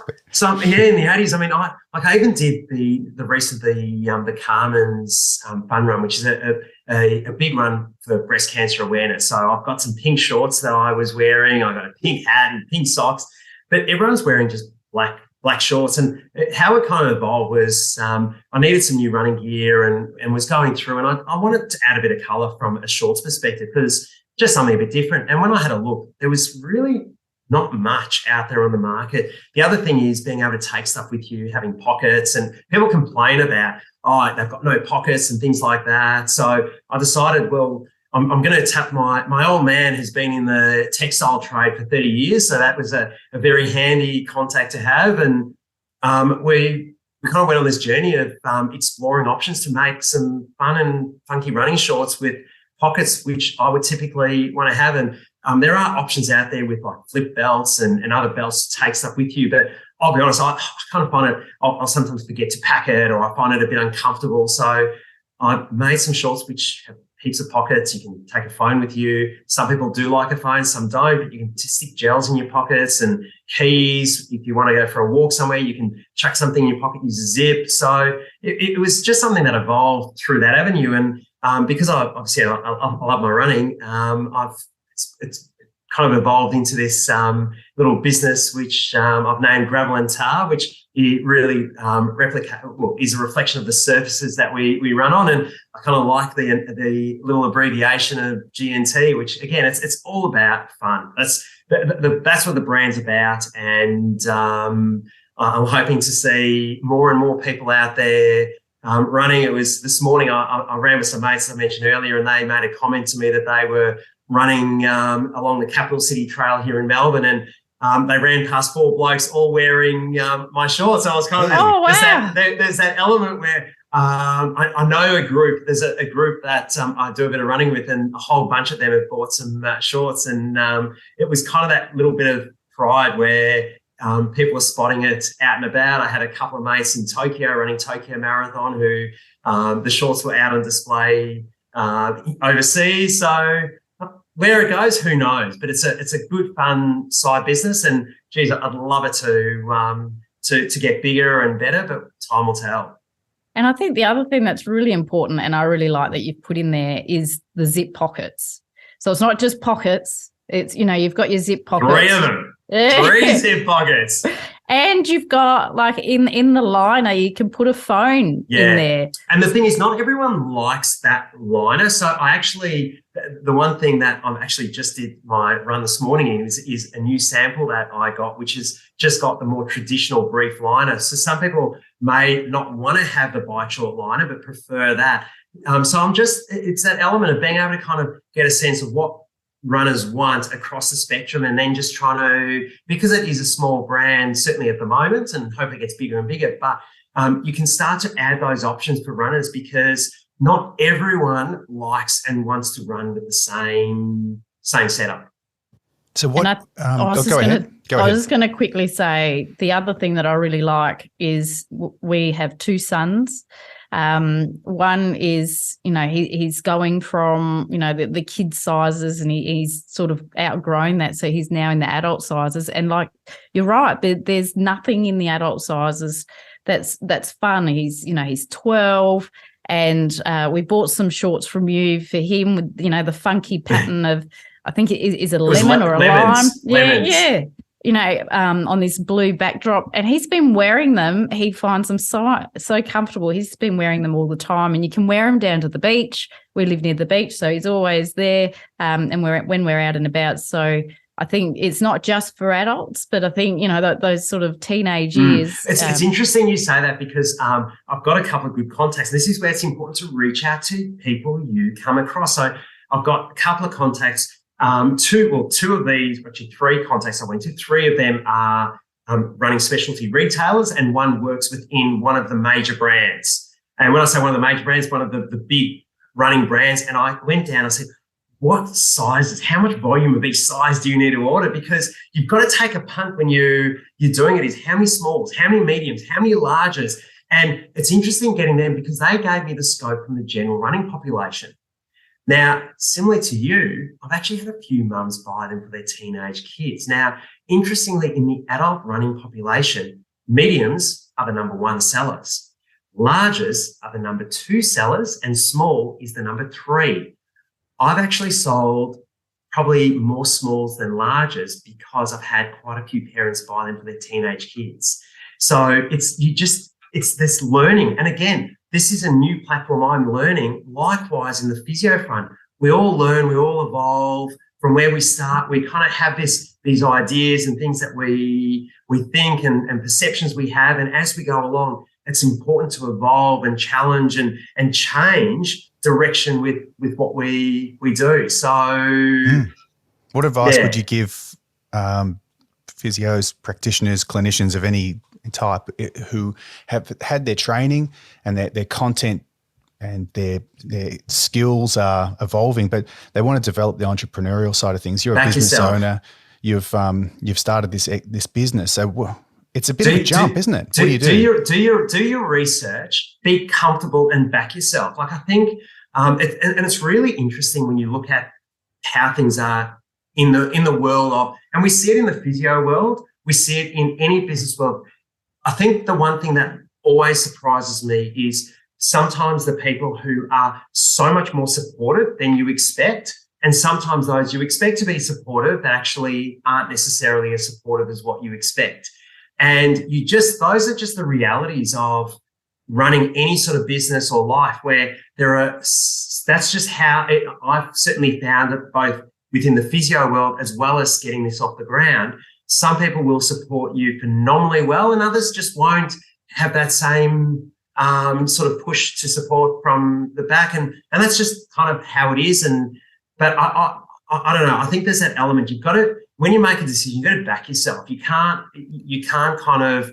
In the 80s. I mean, I even did the Carmen's fun run, which is a big run for breast cancer awareness. So I've got some pink shorts that I was wearing. I got a pink hat and pink socks, but everyone's wearing just black shorts. And how it kind of evolved was I needed some new running gear and was going through, and I wanted to add a bit of colour from a shorts perspective, because just something a bit different. And when I had a look, there was really not much out there on the market. The other thing is being able to take stuff with you, having pockets, and people complain about, they've got no pockets and things like that. So I decided, well, I'm going to tap my old man who's been in the textile trade for 30 years. So that was a very handy contact to have. And we kind of went on this journey of exploring options to make some fun and funky running shorts with pockets, which I would typically want to have. And there are options out there with like flip belts and other belts to take stuff with you. But I'll be honest, I kind of find it, I'll sometimes forget to pack it, or I find it a bit uncomfortable. So I've made some shorts which have heaps of pockets. You can take a phone with you. Some people do like a phone, some don't, but you can stick gels in your pockets and keys. If you want to go for a walk somewhere, you can chuck something in your pocket, use a zip. So it was just something that evolved through that avenue. And because I love my running, it's kind of evolved into this little business which I've named Gravel and Tar, which it really is a reflection of the surfaces that we run on. And I kind of like the little abbreviation of GNT, which again, it's all about fun. That's what the brand's about. And I'm hoping to see more and more people out there running. It was this morning, I ran with some mates I mentioned earlier, and they made a comment to me that they were running along the Capital City Trail here in Melbourne, and they ran past 4 blokes all wearing my shorts. So I was kind of there's that element where I know a group. There's a group that I do a bit of running with, and a whole bunch of them have bought some shorts, and it was kind of that little bit of pride where people were spotting it out and about. I had a couple of mates in Tokyo running Tokyo Marathon who the shorts were out on display overseas. So where it goes, who knows? But it's a good, fun side business, and geez, I'd love it to get bigger and better, but time will tell. And I think the other thing that's really important, and I really like that you've put in there, is the zip pockets. So it's not just pockets. It's, you've got your zip pockets. 3 of them. 3 zip pockets. And you've got, like, in the liner, you can put a phone in there. And the thing is, not everyone likes that liner. So I actually, the one thing that I'm actually just did my run this morning in is a new sample that I got, which has just got the more traditional brief liner. So some people may not want to have the bite short liner, but prefer that. So it's that element of being able to kind of get a sense of what runners want across the spectrum, and then just trying to, because it is a small brand, certainly at the moment, and hope it gets bigger and bigger, but you can start to add those options for runners, because not everyone likes and wants to run with the same setup. So what, I was just going to quickly say, the other thing that I really like is we have 2 sons. One is, he's going from, the kid sizes, and he's sort of outgrown that. So he's now in the adult sizes. And like, you're right, there's nothing in the adult sizes that's fun. He's 12, and we bought some shorts from you for him with, the funky pattern of, I think is it a lemon or a lime? Yeah. On this blue backdrop, and he's been wearing them. He finds them so comfortable. He's been wearing them all the time, and you can wear them down to the beach. We live near the beach, so he's always there. And when we're out and about. So I think it's not just for adults, but I think those sort of teenage years. It's interesting you say that, because I've got a couple of good contacts. This is where it's important to reach out to people you come across. So I've got a couple of contacts. 2 of these, actually 3 contacts I went to. 3 of them are running specialty retailers, and one works within one of the major brands. And when I say one of the major brands, one of the big running brands. And I went down, I said, what sizes, how much volume of each size do you need to order? Because you've got to take a punt when you're doing it, is how many smalls, how many mediums, how many larges. And it's interesting getting them, because they gave me the scope from the general running population. Now, similar to you, I've actually had a few mums buy them for their teenage kids. Now, interestingly, in the adult running population, mediums are the number 1 sellers, larges are the number 2 sellers, and small is the number 3. I've actually sold probably more smalls than larges, because I've had quite a few parents buy them for their teenage kids. So it's this learning. And again, this is a new platform I'm learning. Likewise, in the physio front, we all learn, we all evolve from where we start. We kind of have these ideas and things that we think and perceptions we have. And as we go along, it's important to evolve and challenge and change direction with what we do. So what advice would you give physios, practitioners, clinicians of any type who have had their training and their content and their skills are evolving, but they want to develop the entrepreneurial side of things? You're a business owner. You've started this business, so it's a bit of a jump, isn't it? What do you do? Do your research. Be comfortable and back yourself. Like, I think, and it's really interesting when you look at how things are in the world of, and we see it in the physio world. We see it in any business world. I think the one thing that always surprises me is sometimes the people who are so much more supportive than you expect, and sometimes those you expect to be supportive that actually aren't necessarily as supportive as what you expect. And those are just the realities of running any sort of business or life, where that's just how I've certainly found it, both within the physio world as well as getting this off the ground. Some people will support you phenomenally well, and others just won't have that same sort of push to support from the back, and that's just kind of how it is. But I don't know. I think there's that element. You've got to, when you make a decision, you've got to back yourself. You can't kind of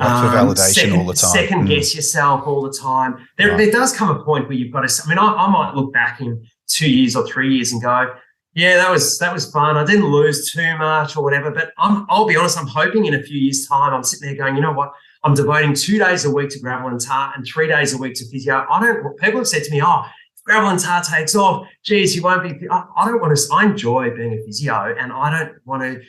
validation all the time. Second guess yourself all the time. There does come a point where you've got to. I mean, I might look back in 2 years or 3 years and go, yeah, that was fun. I didn't lose too much or whatever. But I'll be honest, I'm hoping in a few years' time, I'm sitting there going, you know what? I'm devoting 2 days a week to gravel and tar and 3 days a week to physio. People have said to me, Gravel takes off. Geez, you won't be. I don't want to. I enjoy being a physio, and I don't want to.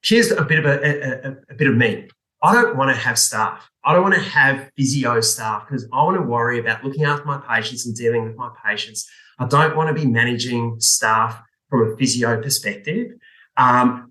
Here's a bit of me. I don't want to have staff. I don't want to have physio staff because I want to worry about looking after my patients and dealing with my patients. I don't want to be managing staff from a physio perspective. And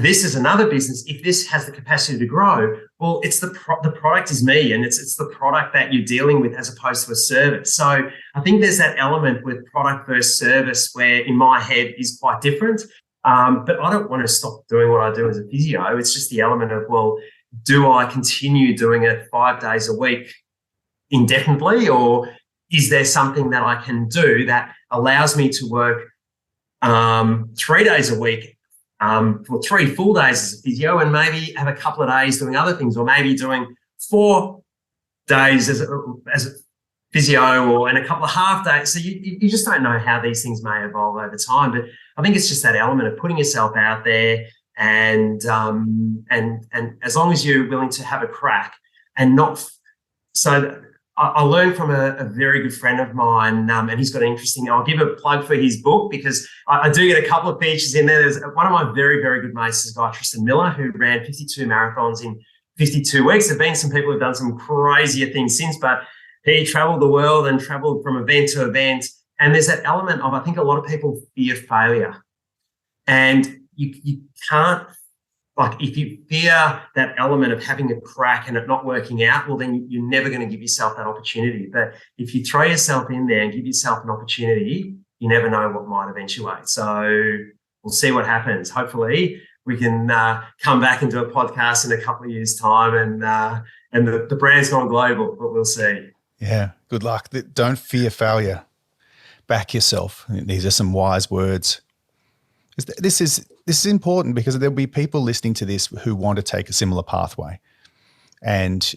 this is another business. If this has the capacity to grow, well, it's the product is me, and it's the product that you're dealing with as opposed to a service. So I think there's that element with product versus service where in my head is quite different. But I don't want to stop doing what I do as a physio. It's just the element of, well, do I continue doing it 5 days a week indefinitely, or is there something that I can do that allows me to work 3 days a week for 3 full days as a physio, and maybe have a couple of days doing other things, or maybe doing 4 days as a physio, and a couple of half days. So you just don't know how these things may evolve over time. But I think it's just that element of putting yourself out there, and as long as you're willing to have a crack and not. So I learned from a very good friend of mine, and he's got an interesting. I'll give a plug for his book because I do get a couple of features in there. There's one of my very, very good mates, is a guy, Tristan Miller, who ran 52 marathons in 52 weeks. There have been some people who've done some crazier things since, but he traveled the world and traveled from event to event. And there's that element of, I think a lot of people fear failure. And you can't, like, if you fear that element of having a crack and it not working out, well, then you're never going to give yourself that opportunity. But if you throw yourself in there and give yourself an opportunity, you never know what might eventuate. So we'll see what happens. Hopefully we can come back and do a podcast in a couple of years' time, and the brand's gone global, but we'll see. Yeah, good luck. Don't fear failure. Back yourself. These are some wise words. This is important because there'll be people listening to this who want to take a similar pathway, and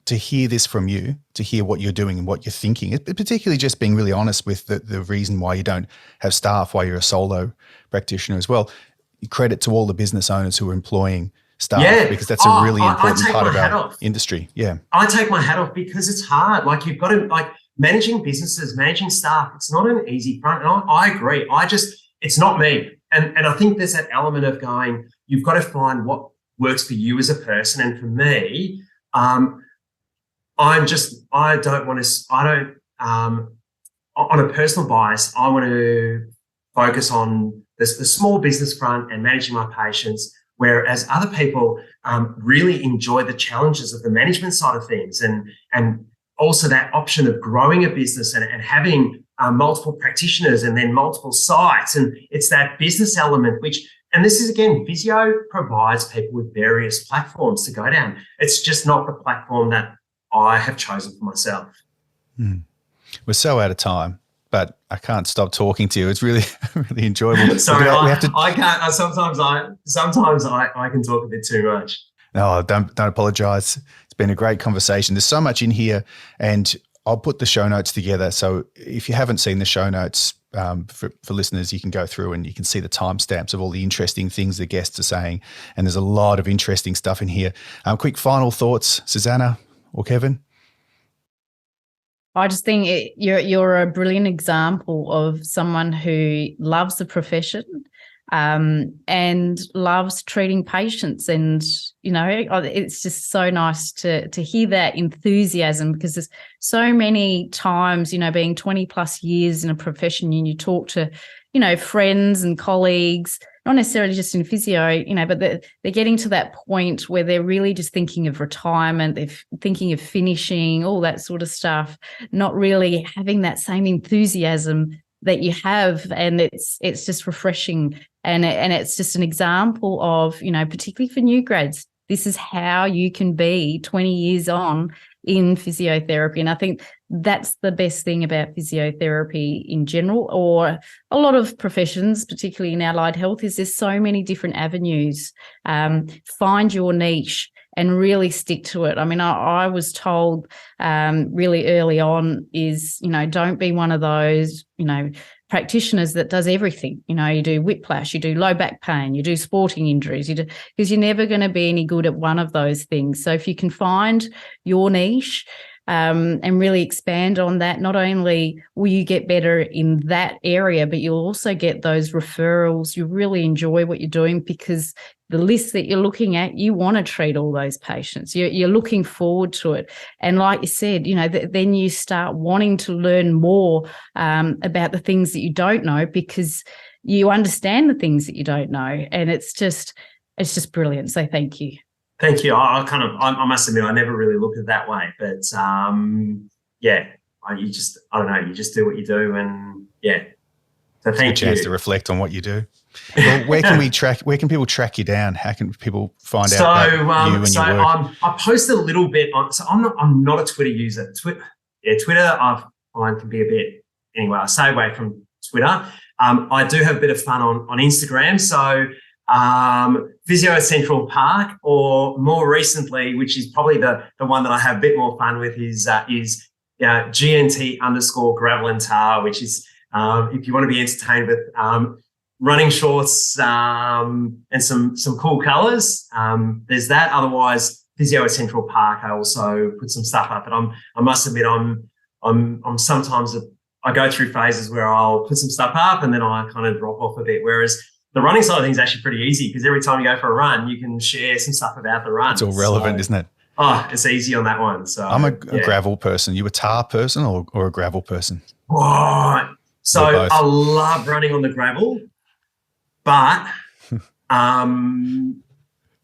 to hear this from you, to hear what you're doing and what you're thinking, particularly just being really honest with the reason why you don't have staff, why you're a solo practitioner as well. Credit to all the business owners who are employing staff, because that's a really important part of our industry. Yeah, I take my hat off because it's hard. Like, you've got to, like, managing businesses, managing staff. It's not an easy front, and I agree. It's not me. And I think there's that element of going, you've got to find what works for you as a person. And for me, on a personal bias, I want to focus on the small business front and managing my patients, whereas other people really enjoy the challenges of the management side of things, and also that option of growing a business and having multiple practitioners and then multiple sites. And it's that business element, and this is, again, physio provides people with various platforms to go down. It's just not the platform that I have chosen for myself. We're so out of time, but I can't stop talking to you. It's really, really enjoyable. Sorry, I can't. Sometimes I can talk a bit too much. No, don't apologize. It's been a great conversation. There's so much in here, and I'll put the show notes together. So if you haven't seen the show notes, for listeners, you can go through and you can see the timestamps of all the interesting things the guests are saying. And there's a lot of interesting stuff in here. Quick final thoughts, Susanna or Kevin? I just think you're a brilliant example of someone who loves the profession, and loves treating patients. And, it's just so nice to hear that enthusiasm, because there's so many times, being 20 plus years in a profession, and you talk to, friends and colleagues, not necessarily just in physio, but they're getting to that point where they're really just thinking of retirement, they're thinking of finishing, all that sort of stuff, not really having that same enthusiasm that you have. And it's just refreshing. And it's just an example of, particularly for new grads, this is how you can be 20 years on in physiotherapy. And I think that's the best thing about physiotherapy in general, or a lot of professions, particularly in allied health, is there's so many different avenues. Find your niche and really stick to it. I mean, I was told really early on is, don't be one of those, practitioners that does everything. You do whiplash, you do low back pain, you do sporting injuries, because you're never going to be any good at one of those things. So if you can find your niche, and really expand on that. Not only will you get better in that area, but you'll also get those referrals. You really enjoy what you're doing because the list that you're looking at, you want to treat all those patients. You're looking forward to it. And like you said, then you start wanting to learn more about the things that you don't know because you understand the things that you don't know. And it's just brilliant. So thank you. Thank you. I must admit, I never really looked at it that way, but you just do what you do, and so thank you. It's a chance to reflect on what you do. Well, where can people track you down? How can people find out about you and your work? I post a little bit on. So I'm not a Twitter user. Twitter I find can be a bit. Anyway, I stay away from Twitter. I do have a bit of fun on Instagram. So. Physio Central Park, or more recently, which is probably the one that I have a bit more fun with, is GNT_gravel and tar, which is if you want to be entertained with running shorts and some cool colours. There's that. Otherwise, Physio Central Park, I also put some stuff up. But I must admit, I'm sometimes I go through phases where I'll put some stuff up and then I kind of drop off a bit. Whereas the running side of things is actually pretty easy because every time you go for a run, you can share some stuff about the run. It's all relevant, isn't it? Oh, it's easy on that one. So I'm a gravel person. You a tar person or a gravel person? Right. So I love running on the gravel, but from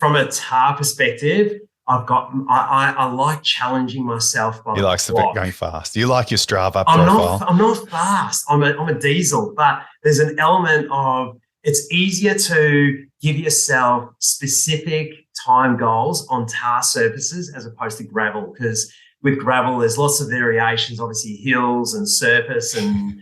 a tar perspective, I like challenging myself. He likes the bit going fast. You like your Strava profile. I'm not fast. I'm a diesel, but there's an element of it's easier to give yourself specific time goals on tar surfaces as opposed to gravel, because with gravel, there's lots of variations, obviously hills and surface and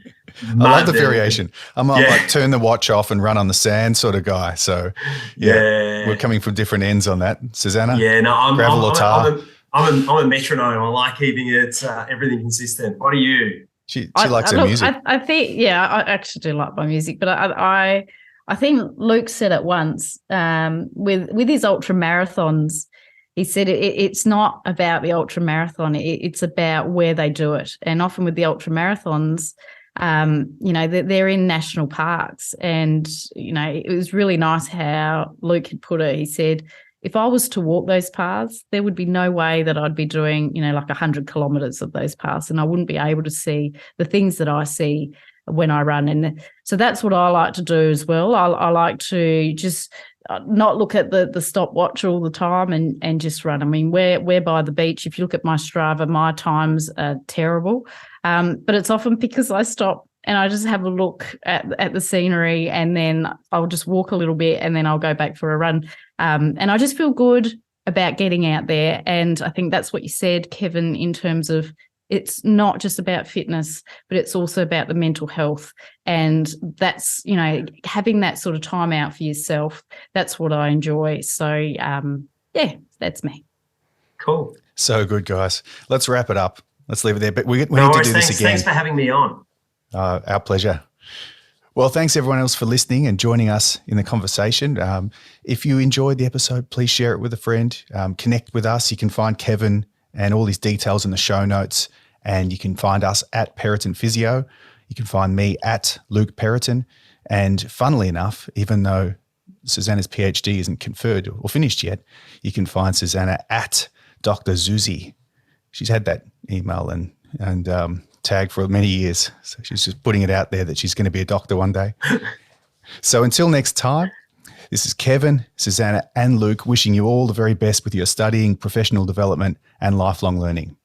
mud. I love the variation. I'm like turn the watch off and run on the sand sort of guy. So we're coming from different ends on that. Susanna? Yeah, no, gravel or tar? I'm a metronome. I like keeping it everything consistent. What are you? She likes her music. I think, I actually do like my music, but I think Luke said it once with his ultra marathons. He said it's not about the ultra marathon; it's about where they do it. And often with the ultra marathons, they're in national parks, and it was really nice how Luke had put it. He said, if I was to walk those paths, there would be no way that I'd be doing like 100 kilometres of those paths, and I wouldn't be able to see the things that I see when I run. And so that's what I like to do as well. I like to just not look at the stopwatch all the time and just run. I mean, we're by the beach. If you look at my Strava, my times are terrible, but it's often because I stop and I just have a look at the scenery, and then I'll just walk a little bit and then I'll go back for a run. And I just feel good about getting out there. And I think that's what you said, Kevin, in terms of it's not just about fitness, but it's also about the mental health. And that's, having that sort of time out for yourself, that's what I enjoy. So, that's me. Cool. So good, guys. Let's wrap it up. Let's leave it there. But we need to do this again. Thanks for having me on. Our pleasure. Well, thanks everyone else for listening and joining us in the conversation. If you enjoyed the episode, please share it with a friend. Connect with us. You can find Kevin and all his details in the show notes. And you can find us at Periton Physio. You can find me at Luke Periton. And funnily enough, even though Susanna's PhD isn't conferred or finished yet, you can find Susanna at Dr. Zuzi. She's had that email and tag for many years. So she's just putting it out there that she's going to be a doctor one day. So until next time, this is Kevin, Susanna, and Luke wishing you all the very best with your studying, professional development, and lifelong learning.